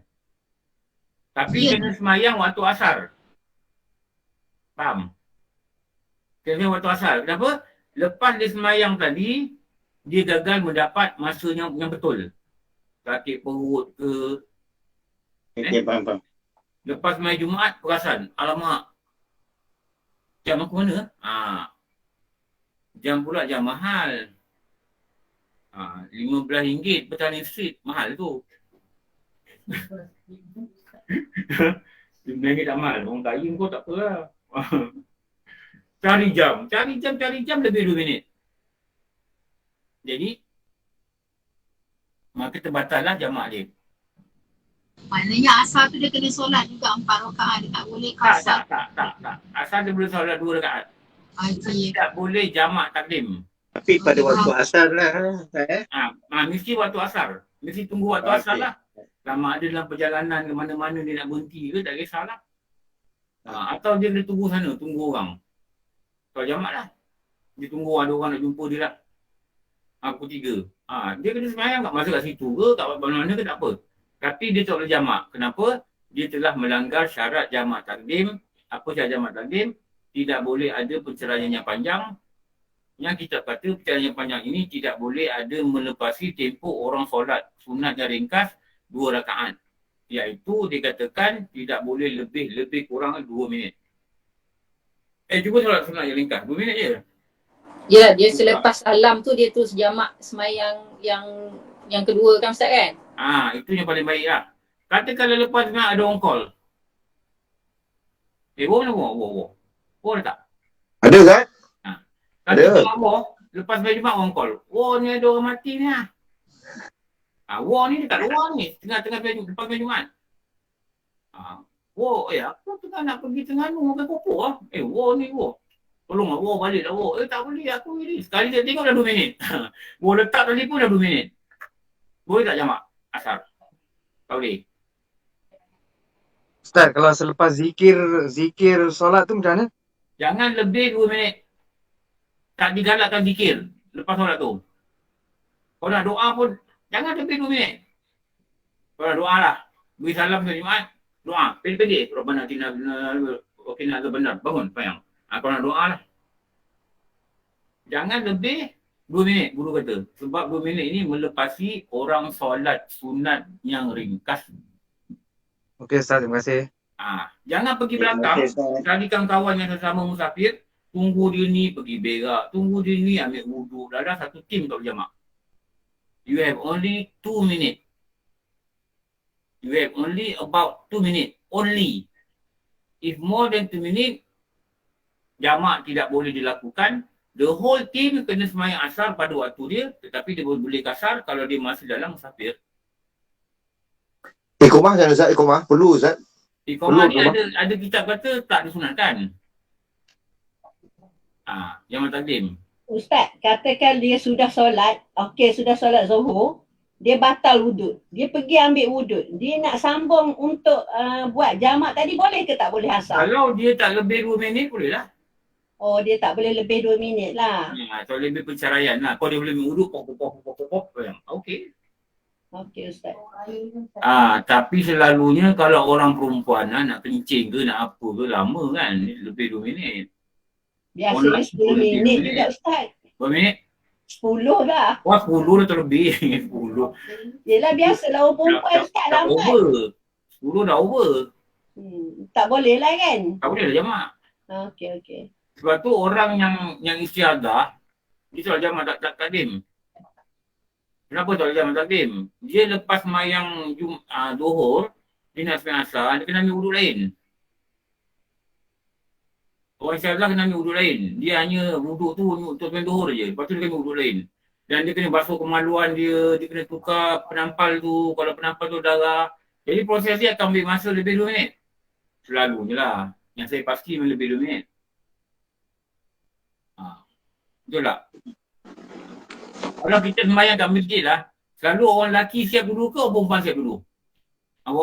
Tapi kena semayang waktu asar. Faham? Kena waktu asar. Kenapa? Lepas dia semayang tadi, dia gagal mendapat masa yang betul. Sakit perut ke. Okay, faham. Lepas semayang Jumaat, perasan. Alamak. Jam aku mana? Jam pula jam mahal. RM15 petani street. Mahal tu. RM15 tak mahal. Orang kaya kau tak apa lah. Cari jam lebih 2 minit. Jadi, maka terbatallah jamak dia. Maknanya asar tu dia kena solat juga 4 rakaat. Dia tak boleh kasar. Tak. Asal dia boleh solat 2 rakaat. Okay. Tak boleh jamak takdim. Tapi pada waktu asar lah. Mesti waktu asar. Mesti tunggu waktu asar lah. Sama ada dalam perjalanan ke mana-mana dia nak berhenti ke, tak kisahlah. Atau dia kena tunggu sana, tunggu orang. Kalau jamak lah. Dia tunggu ada orang nak jumpa dia lah. Pukul 3. Dia kena semayang kat masa kat situ ke, kat mana-mana ke tak apa. Tapi dia tak boleh jamak. Kenapa? Dia telah melanggar syarat jamak takdim. Apa syarat jamak takdim? Tidak boleh ada perceraian yang panjang. Yang kita kata perceraian yang panjang ini tidak boleh ada melepasi tempoh orang solat sunat yang ringkas 2 rakaat. Iaitu dikatakan tidak boleh lebih kurang 2 minit. Cuba solat sunat yang ringkas. 2 minit je. Ya, dia selepas alam tu dia terus jamak semayang yang kedua kan Ustaz kan? Itu yang paling baik lah. Katakanlah lepas nak ada orang call. Wow mana wow? Wow ada tak? Ada kan? Katakanlah lepas sampai Jumaat orang call. Wow ni ada orang mati ni lah. Wow ni dekat luar ni. Tengah-tengah lepas sampai Jumaat. Wow aku tengah nak pergi Terengganu makan kopok lah. Wow ni wow. Tolonglah, wow balik lah, wow. Tak boleh, aku ni. Sekali saya tengok dah 2 minit. Wow letak tadi pun dah 2 minit. Boleh tak jamak asar? Tak boleh. Ustaz, kalau selepas zikir solat tu macam mana? Jangan lebih 2 minit. Tak digalakkan zikir lepas solat tu. Kalau nak doa pun, jangan lebih 2 minit. Kalau nak doa lah. Beri salam ke Jumaat, doa. Pendek-pendek. Rabbana atina qina adzabannar. Bangun, sayang. Kalau nak doa lah. Jangan lebih 2 minit, guru kata. Sebab 2 minit ini melepasi orang solat sunat yang ringkas. Okey Ustaz, terima kasih. Jangan pergi belakang. Carikan kawan yang sesama musafir. Tunggu dia ni pergi berak. Tunggu dia ni ambil wuduk. Dah satu tim tak berjamak. You have only 2 minutes. You have only about 2 minutes. Only. If more than 2 minutes, jamak tidak boleh dilakukan. The whole team kena semayang asar pada waktu dia, tetapi dia boleh kasar kalau dia masih dalam musafir. Iqomah macam mana Ustaz? Iqomah? Perlu Ustaz? Iqomah ni Perlu ada kitab kata tak disunatkan. Yang takdim. Ustaz, katakan dia sudah solat, sudah solat Zuhur, dia batal wuduk. Dia pergi ambil wuduk. Dia nak sambung untuk buat jamak tadi, boleh ke tak boleh asal? Kalau dia tak lebih 2 minit, boleh lah. Oh, dia tak boleh lebih 2 minit lah. Kalau lebih perceraian lah. Kalau dia boleh wuduk, pop. Okey. Okey Ustaz. Tapi selalunya kalau orang perempuan nak kencing ke, nak apa ke, lama kan. Lebih 2 minit. Biasanya 10 minit juga Ustaz. Berapa minit? 10 dah. Wah, 10 dah terlebih. 10. Yelah, biasalah orang perempuan Ustaz lambat. Over. 10 dah over. Tak boleh lah kan? Tak boleh lah jamak. Okey. Sebab tu orang yang istiadah, dia solat jamak tak takdim. Kenapa solat jamak takdim? Dia lepas mayang Zuhur, dia nak sembahyang asar, dia kena ambil wuduk lain. Orang istiadah kena ambil wuduk lain. Dia hanya wuduk tu untuk sembahyang Zuhur je. Lepas tu dia kena ambil wuduk lain. Dan dia kena basuh kemaluan dia kena tukar penampal tu, kalau penampal tu darah. Jadi proses dia akan ambil masa lebih 2 minit. Selalunya lah. Yang saya pasti lebih 2 minit. Betul tak? Kalau kita sembahyang kat masjid lah, selalu orang lelaki siap dulu ke orang perempuan siap dulu? Apa?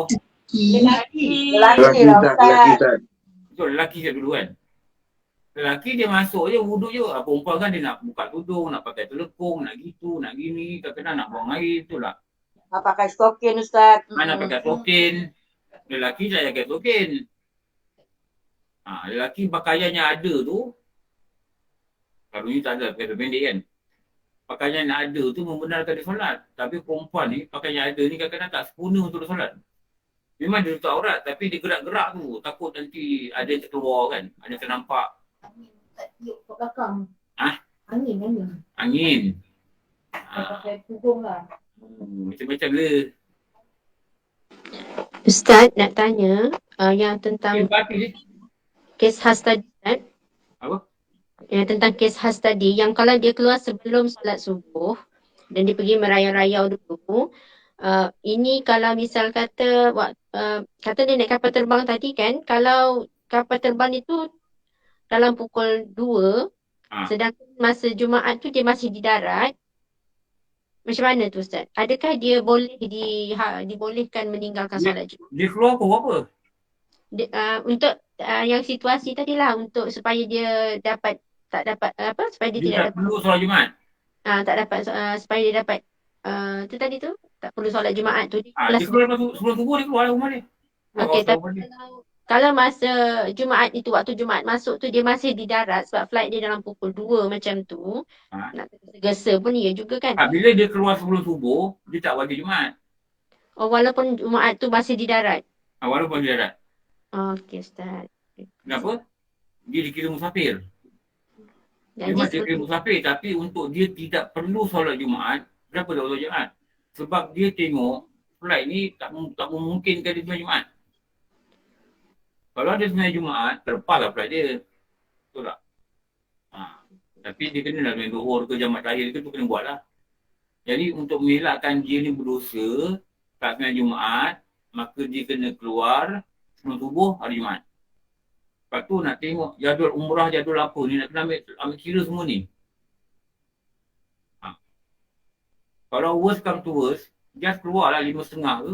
Lelaki Ustaz. Betul, lelaki siap dulu kan? Lelaki dia masuk je, wuduk je. Perempuan kan dia nak buka tudung, nak pakai telekung, nak gitu, nak gini, kadang-kadang nak buang air, betul tak? Nak pakai stokin Ustaz. Nak pakai stokin. Lelaki tak pakai stokin. Lelaki pakaiannya ada tu, kalau ni tak ada, pakai pendek kan. Pakaian yang ada tu membenarkan dia solat. Tapi perempuan ni, pakaian yang ada ni kadang-kadang tak sempurna untuk dia solat. Memang dia tutup aurat, tapi dia gerak-gerak tu. Takut nanti ada yang terkeluar kan. Ada yang ternampak. Tiup kat belakang. Angin. Angin. Pakai tudung lah. Macam-macam le. Ustaz nak tanya yang tentang kes khas tadi, Ustaz. Apa? Yang tentang kes khas tadi, yang kalau dia keluar sebelum solat subuh dan dia pergi merayau-rayau dulu, ini kalau misal kata kata dia naik kapal terbang tadi kan, kalau kapal terbang itu dalam pukul 2, sedangkan masa Jumaat tu dia masih di darat, macam mana tu Ustaz? Adakah dia boleh dibolehkan meninggalkan solat Jumaat? Dia keluar pukul apa? Untuk yang situasi tadilah, untuk supaya dia supaya dia tidak perlu solat Jumaat. Tak dapat supaya dia dapat tu tadi tu, tak perlu solat Jumaat tu. Dia keluar sebelum subuh, dia keluar rumah dia. Okey, tapi kalau masa Jumaat itu, waktu Jumaat masuk tu dia masih di darat sebab flight dia dalam pukul 2 macam tu, nak tergesa pun ya juga kan. Bila dia keluar sebelum subuh, dia tak wajib Jumaat. Walaupun Jumaat tu masih di darat? Walaupun di darat. Okey Ustaz. Kenapa? Dia dikira musafir. Dia masih dikira musafir, tapi untuk dia tidak perlu solat Jumaat. Kenapa dia solat Jumaat? Sebab dia tengok flight ni tak memungkinkan dia sembahyang Jumaat. Kalau dia sembahyang Jumaat, terlepaslah flight dia. Betul tak? Tapi dia kena lah sembahyang Zuhur ke jamak terakhir ke tu kena buat lah. Jadi untuk mengelakkan dia ni berdosa tak sembahyang Jumaat, maka dia kena keluar sebelum subuh hari Jumaat. Lepas tu nak tengok jadual umrah, jadual apa ni, nak kena ambil kira semua ni. Kalau worst come to worst, just keluar lah 5.30 ke.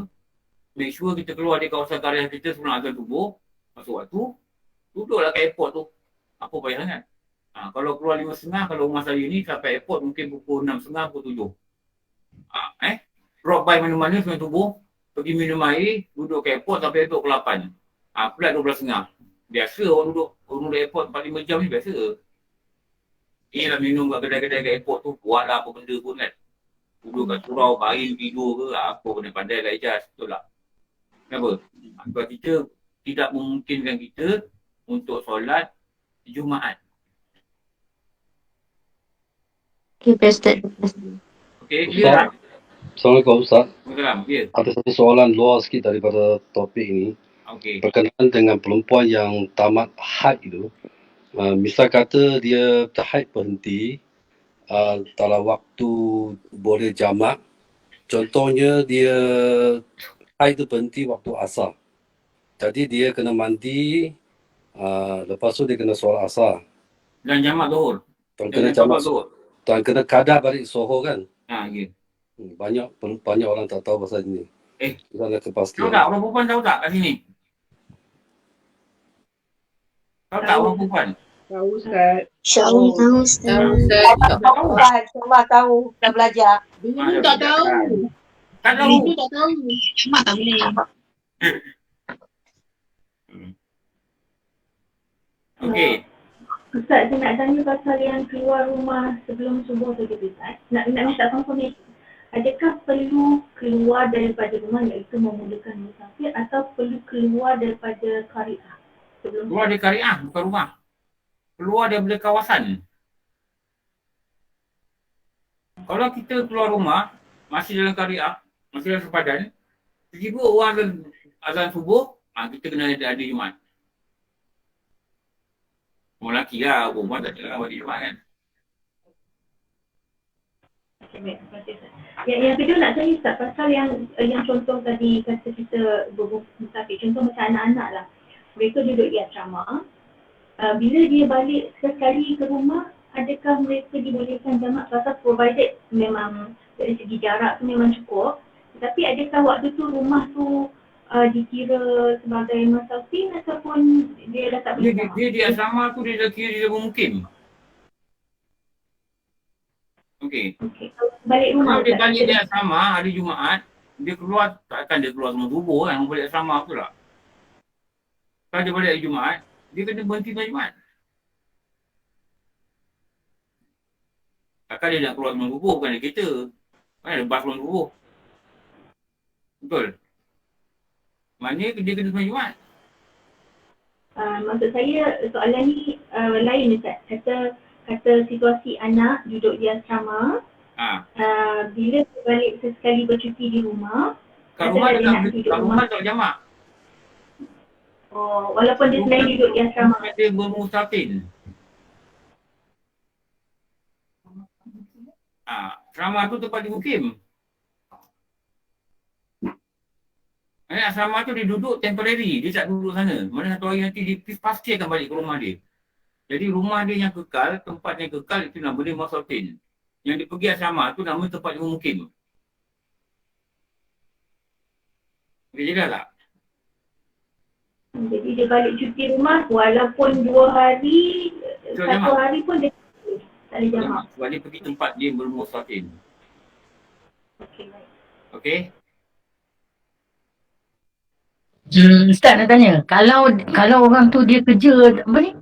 Make sure kita keluar di kawasan karya kita sebelum azan subuh. Masuk waktu, duduklah kat airport tu. Apa payah sangat. Kalau keluar 5.30, kalau rumah saya ni sampai airport mungkin pukul 6.30, pukul 7. Drop by mana-mana sebelum subuh, pergi minum air, duduk kat airport sampai pukul 8. Flight 12.30. Biasa orang duduk airport 4-5 jam ni biasa. Inilah minum kat kedai-kedai kat airport tu, buatlah apa benda pun kan. Duduk kat surau, baring, tidur ke, apa pandai-pandai lah Ijaz, betul tak? Kenapa? Sebab kita tidak memungkinkan kita untuk solat Jumaat. Okey, Ustaz. Okey, clear. Assalamualaikum Ustaz. Ya. Ada satu soalan luar sikit daripada topik ini. Berkenaan dengan perempuan yang tamat haid itu. Misal kata dia haid berhenti dalam waktu boleh jamak. Contohnya dia haid tu berhenti waktu asar. Jadi dia kena mandi, lepas tu dia kena solat asar. Dan jamak zuhur. Dan kena jamak zuhur. Dan kena qada balik zuhur kan. Ya. Banyak orang tak tahu pasal ini. Kita ada kepastian. Tahu tak orang perempuan tahu tak kat sini? Tahu tak orang perempuan? Tahu Ustaz. InsyaAllah tahu Ustaz. Tahu Ustaz. InsyaAllah tahu. Dah belajar. Dulu tak tahu. Tak tahu. Dulu tak tahu. Jamak tak boleh. Okey. Ustaz, saya nak tanya pasal yang keluar rumah sebelum subuh tadi Ustaz. Nak minta confirmation. Adakah perlu keluar daripada rumah iaitu memulakan musafir atau perlu keluar daripada qariah? Keluar dari qariah, bukan rumah. Keluar daripada kawasan. Kalau kita keluar rumah, masih dalam qariah, masih dalam sempadan, tiba-tiba orang azan subuh, kita kena ada Jumaat. Orang lelaki lah, perempuan tak ada awal di Jumaat kan. Okay, baik. Terima kasih Ustaz. Yang kedua nak tanya Ustaz, pasal yang contoh tadi kata kita musafir, contoh macam anak-anak lah. Mereka duduk di asrama. Bila dia balik sekali ke rumah, adakah mereka dibolehkan jamak pasal provided memang dari segi jarak tu memang cukup. Tetapi adakah waktu tu rumah tu dikira sebagai musafir ataupun dia dah tak boleh jamak? Dia di asrama tu dia dah kira dia bermukim. Okey. Balik rumah. Kalau dia balik di asrama hari Jumaat, dia keluar, takkan dia keluar semua subuh kan, balik asrama tu lah. Kalau dia balik hari Jumaat, dia kena berhenti hari Jumaat. Takkan dia nak keluar semua subuh, bukan ada kereta. Kan ada bas keluar subuh. Betul? Maknanya dia kena semua Jumaat. Maksud saya soalan ni lain Ustaz. Kata situasi anak duduk di asrama, bila dia balik sesekali bercuti di rumah, kat rumah tak jamak. Oh, walaupun dia selain duduk di asrama. Dia bermusafir. Asrama tu tempat dia mukim. Asrama tu dia duduk temporary, dia tak duduk sana. Mana satu hari nanti dia pasti akan balik ke rumah dia. Jadi rumah dia yang kekal, tempat yang kekal itu nama dia Masautin. Yang dia pergi asrama tu nama tempat dia bermukim. Boleh jelas tak? Jadi dia balik cuti rumah walaupun 2 hari, 1 hari pun dia tak boleh jamak. Sebab dia pergi tempat dia bermusafir. Okey, baik. Okey? Ustaz nak tanya, kalau orang tu dia kerja apa ni?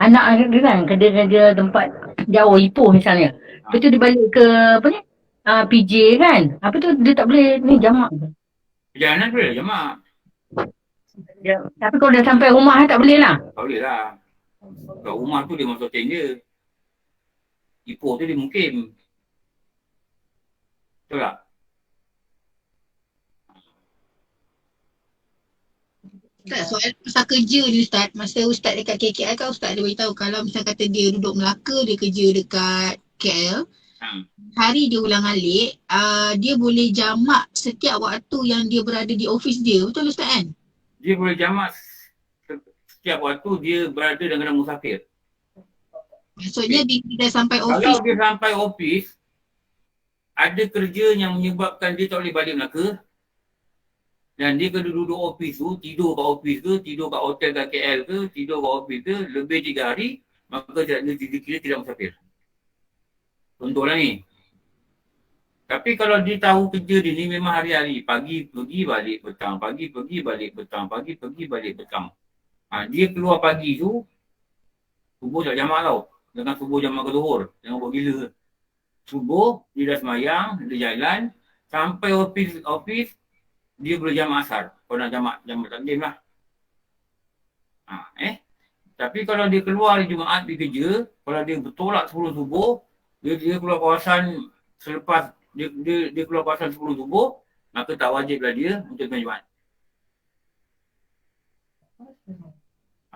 Anak dia kan kerja tempat jauh Ipoh misalnya. Lepas tu dia balik ke apa ni? PJ kan. Apa tu dia tak boleh ni jamak. Perjalanan boleh jamak. Tapi kalau dah sampai rumah tak boleh lah. Tak boleh lah. Kat rumah tu dia masuk hotel dia. Ipoh tu dia mukim. Betul tak? Ustaz, soal pasal kerja ni Ustaz, masa Ustaz dekat KKL kan Ustaz dia beritahu kalau misal kata dia duduk Melaka, dia kerja dekat KL, hari dia ulang alik, dia boleh jamak setiap waktu yang dia berada di office dia, betul Ustaz kan? Dia boleh jamak setiap waktu dia berada dalam keadaan musafir. Maksudnya dia dah sampai office. Kalau dia sampai office, ada kerja yang menyebabkan dia tak boleh balik Melaka, dan dia kena duduk office tu, tidur kat office ke, tidur kat hotel kat KL ke, tidur kat office ke, lebih 3 hari, maka dia kira tidak musafir. Contohlah ni. Tapi kalau dia tahu kerja dia ni memang hari-hari, pagi pergi balik petang, pagi pergi balik petang, pagi pergi balik petang. Dia keluar pagi tu, subuh tak jamak tau. Dengan subuh jamak ke zuhur, jangan buat gila. Subuh, dia dah semayang, dia jalan, sampai office, dia boleh jamak asar. Kalau nak jamak takdim lah. Tapi kalau dia keluar hari Jumaat pergi kerja, kalau dia bertolak sebelum subuh, dia keluar kawasan selepas dia keluar kawasan sebelum subuh, maka tak wajiblah dia untuk sembahyang Jumaat.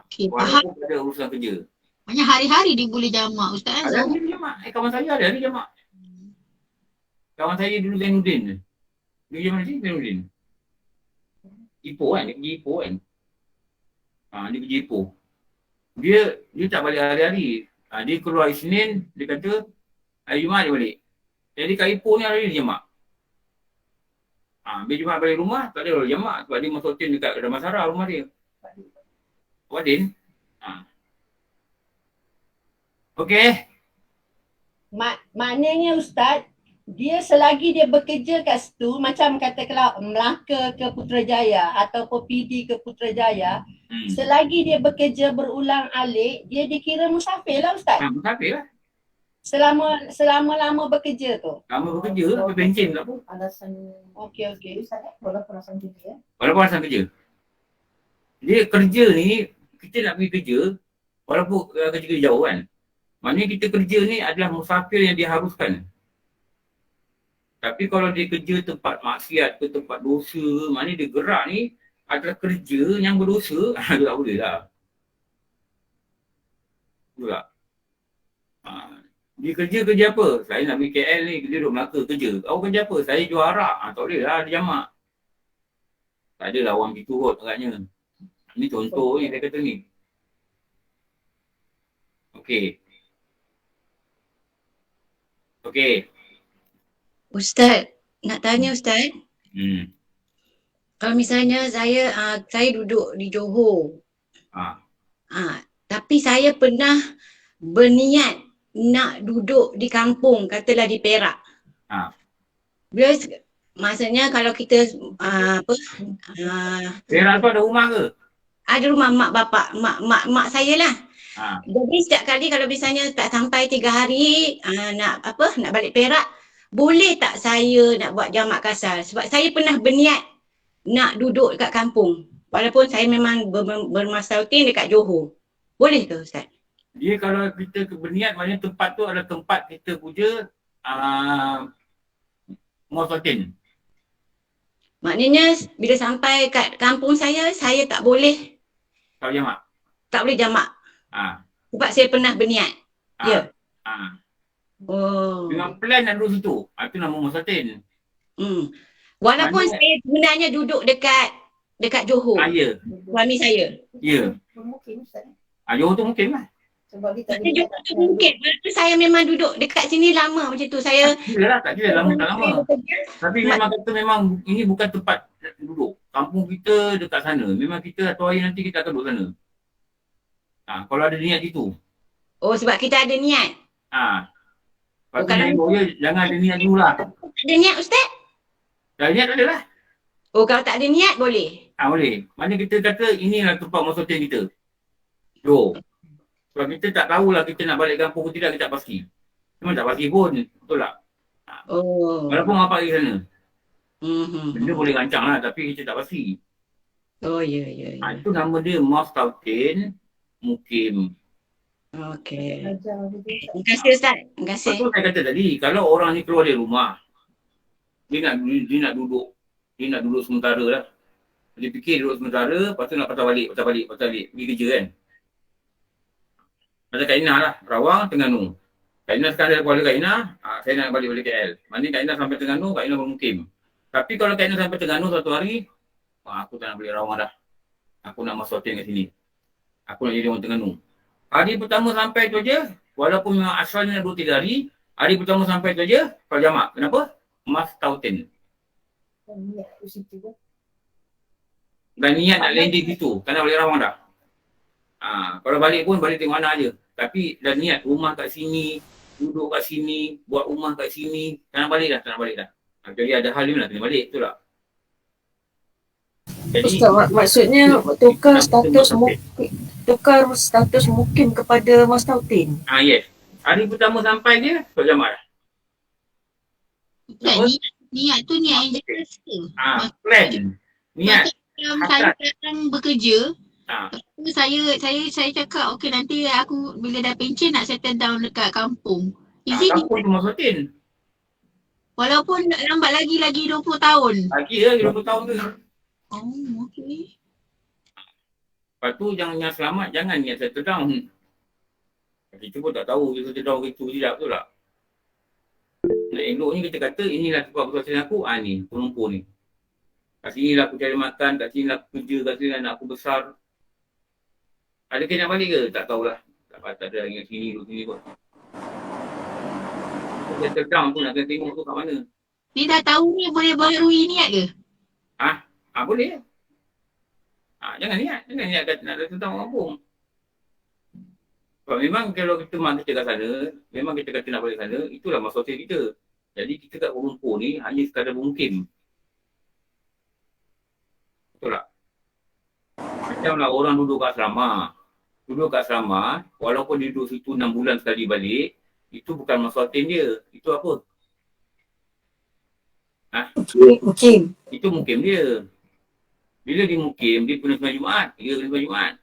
Okay, faham. Walaupun ada urusan kerja. Maknanya hari-hari dia boleh jamak Ustaz kan? Hari-hari dia jamak. Kawan saya ada hari jamak. Kawan saya dulu Zainuddin. Dia jamak ni Zainuddin. Ipoh kan, dia pergi Ipoh kan. Dia pergi Ipoh. Dia tak balik hari-hari. Dia keluar hari Isnin, dia kata hari Jumaat dia balik. Jadi kat Ipoh ni hari dia jamak. Bila Jumaat balik rumah, tak ada orang jamak sebab dia masuk hotel dekat Damansara rumah dia. Wadin. Okey. Maknanya Ustaz, dia selagi dia bekerja kat situ, macam katakanlah Melaka ke Putrajaya ataupun PD ke Putrajaya, selagi dia bekerja berulang alik, dia dikira musafir lah Ustaz. Musafir lah. Selama-lama bekerja tu. Lama bekerja, tapi pencen tak apa. Okey. Walaupun alasan kerja. Dia kerja ni, kita nak pergi kerja, walaupun kerja jauh kan. Maknanya kita kerja ni adalah musafir yang diharuskan. Tapi kalau dia kerja tempat maksiat ke tempat dosa, maknanya dia gerak ni adalah kerja yang berdosa, dia tak boleh lah. Betul tak? Dia kerja apa? Saya nak pergi KL ni, dia duduk Melaka kerja. Awak kerja apa? Saya jual arak. Tak boleh lah, dia jamak. Tak adalah orang gitu kot agaknya. Ini contoh ni saya kata ni. Okey. Ustaz, nak tanya Ustaz. Kalau misalnya saya duduk di Johor. Tapi saya pernah berniat nak duduk di kampung, katalah di Perak. Maksudnya kalau kita Perak tu ada rumah ke? Ada rumah mak saya lah. Jadi setiap kali kalau misalnya tak sampai 3 hari nak balik Perak, boleh tak saya nak buat jamak kasar? Sebab saya pernah berniat nak duduk dekat kampung. Walaupun saya memang bermasautin dekat Johor. Boleh ke Ustaz? Dia kalau kita berniat, maknanya tempat tu adalah tempat kita punya masautin. Maknanya bila sampai kat kampung saya tak boleh jamak. Tak boleh jamak. Sebab saya pernah berniat. Ya. Dengan plan nak duduk situ. Itu nama masautin. Walaupun saya sebenarnya duduk dekat Johor. Ya. Suami saya. Ya. Johor tu mungkin lah. Johor tu mungkin. Walaupun saya memang duduk dekat sini lama macam tu. Saya tak kira lama tak lama. Tapi memang kata memang ini bukan tempat duduk. Kampung kita dekat sana. Memang kita satu hari nanti kita akan duduk sana. Kalau ada niat gitu. Oh, sebab kita ada niat. Kalau jangan ada niat dulu lah. Ada niat Ustaz? Dah niat tak ada lah. Oh, kalau tak ada niat boleh? Boleh. Maknanya kita kata inilah tempat masautin kita. Sebab kita tak tahulah kita nak balik kampung ke tidak, kita tak pasti. Memang tak pasti pun. Betul tak? Walaupun apa pergi sana. Benda boleh rancang lah, tapi kita tak pasti. Ya. Itu nama dia Mustautin Mukim. Okey. Terima kasih Ustaz. Terima kasih. Betul saya kata tadi, kalau orang ni keluar dari rumah, dia nak duduk sementara lah. Dia fikir duduk sementara, lepas tu nak patah balik. Pergi kerja kan. Macam Kak Inah lah, Rawang, Terengganu. Kak Inah sekarang dah keluar Kak Inah, saya nak balik KL. Maknanya Kak Inah sampai Terengganu, Kak Inah bermukim. Tapi kalau Kak Inah sampai Terengganu satu hari, aku tak nak balik Rawang dah. Aku nak masuk hotel kat sini. Aku nak jadi orang Terengganu. Hari pertama sampai tu je, walaupun memang asalnya nak 2-3 hari, hari pertama sampai tu je, kalau jamak. Kenapa? Mustautin. Dan niat nak landing situ, tak nak balik Rawang dah. Kalau balik pun balik tengok mana aje. Tapi dah niat rumah kat sini, duduk kat sini, buat rumah kat sini, tak nak balik dah. Jadi ada hal ni nak kena balik, betul tak? Jadi, Ustaz, maksudnya tukar status mukim kepada mustautin. Yes. Hari pertama sampai dia, kau jamak dah. Niat tu niat yang jelas ke? Plan. Niat. Saya sekarang bekerja. Saya cakap okey nanti aku bila dah pencen nak settle down dekat kampung. Kampung tu masukin. Walaupun lambat lagi 20 tahun. Lagi 20 tahun tu. Okey. Lepas tu jangan selamat, jangan niat settle down. Kita pun tak tahu dia settle down itu tidak, betul tak? Nak eloknya kita kata inilah tempat persatuan aku, ni, penumpur ni. Kat sini lah aku cari makan, kat sini lah aku kerja, kat sini lah anak aku besar. Ada ke nak balik ke? Tak tahulah. Tak ada ingat sini duduk sini kot. Dia terkam pun nak kena tengok tu kat mana. Ni dah tahu ni boleh baru niat ke? Boleh. Jangan niat kata nak datang orang kampung. Sebab memang kalau kita kita kat sana, memang kita kata nak balik sana, itulah maksud kita. Jadi kita kat Kuala Lumpur ni hanya sekadar bermukim. Betul tak? Macamlah orang duduk kat asrama. Duduk kat asrama, walaupun dia duduk situ 6 bulan sekali balik, itu bukan maksud dia. Itu apa? Mukim. Itu mukim dia. Bila dia mukim, dia kena sembahyang Jumaat. Dia kena sembahyang Jumaat.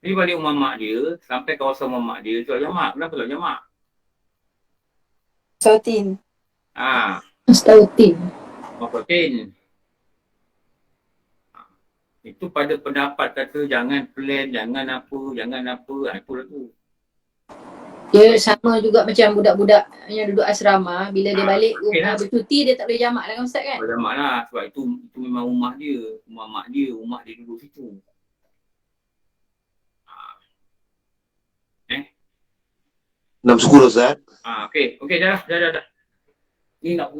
Dia balik rumah mak dia, sampai kawasan rumah mak dia, solat jamak. Kenapa solat jamak? Sautin. Sautin. Itu pada pendapat kata jangan plan, jangan apa. Itulah tu. Dia sama juga macam budak-budak yang duduk asrama, bila dia balik rumah bercuti dia tak boleh jamak lah kan Ustaz kan? Boleh jamak lah, sebab itu memang rumah dia, rumah mak dia, rumah dia duduk situ. 6 suku Ustaz. Okey dah. Ni nak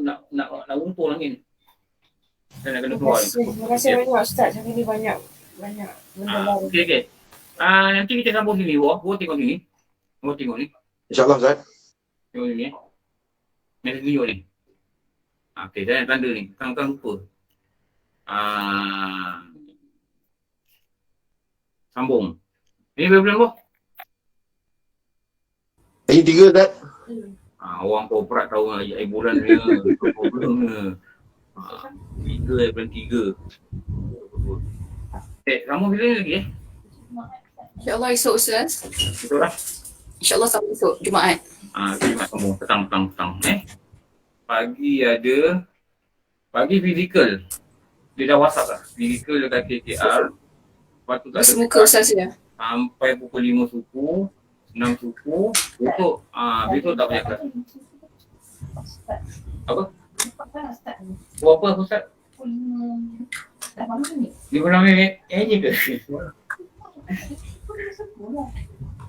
rumpul lah ni. Saya nak kena keluar. Terima kasih banyak Ustaz. Hari ni banyak benda baru. Okey. Nanti kita sambung sini. Wah, tengok ni. InsyaAllah Ustaz. Tengok ni. Mari tunjuk ni. Okey, saya nak tanda ni. Kan lupa. Sambung. Ini berapa bulan boh? Ini 3 Ustaz. Orang korporat tahu air bulan dia. Problem dia. 3. Sambung bila ni lagi InsyaAllah esok Ustaz. Betul lah. InsyaAllah sampai esok Jumaat. Jumaat sambung. Petang. Pagi fizikal. Dia dah WhatsApp lah. Fizikal dekat KKR. Lepas tu tak ada Semuka Ustaz ya. sampai pukul 5 suku. 6 suku. Besok tak banyak kelas. Apa? Buat apa Ustaz? 56 minit. Je ke?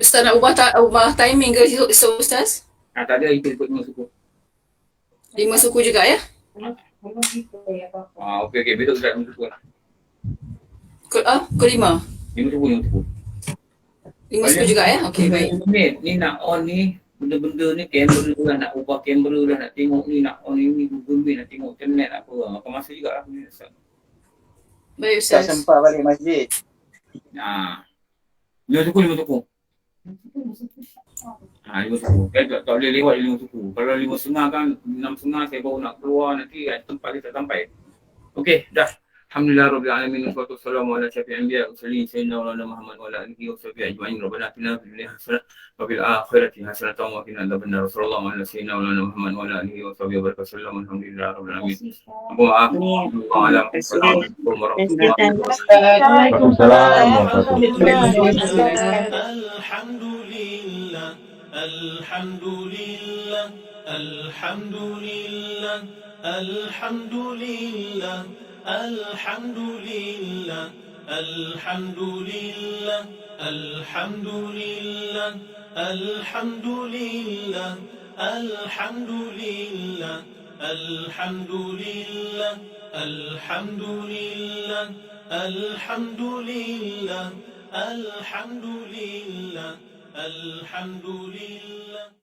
Ustaz nak ubah timing ke esok Ustaz? Tak ada, itu ikut 5 suku. 5 suku juga ya? Okey. Besok Ustaz 5 suku lah. Pukul 5? 5 suku. 5 suku juga ya? Okey baik. Ni nak on ni, benda-benda ni kamera lah, nak ubah kamera lah, nak tengok ni, nak on ni, Google Meet, nak tengok internet apa. Makan masa juga lah. Baik Ustaz. Tak sempat balik masjid. 5 suku. 5 suku. Tak boleh lewat 5 suku. Kalau 5.30 kan, 6.30 saya baru nak keluar, nanti tempat dia tak sampai. Okey, dah. Alhamdulillah Rabbil Alamin. Wassalatu wassalamu ala syafi'il anbiya wa sallim sayyidina Maulana Muhammad wa ala alihi wa sahbihi ajma'in. Rabbana atina fid dunya hasanah wa fil akhirati hasanah wa qina adzabannar. Sallallahu ala sayyidina Maulana Muhammad wa ala alihi wa sahbihi wa barakatuh. Alhamdulillah Rabbil Alamin. Assalamualaikum warahmatullahi wabarakatuh. Alhamdulillah.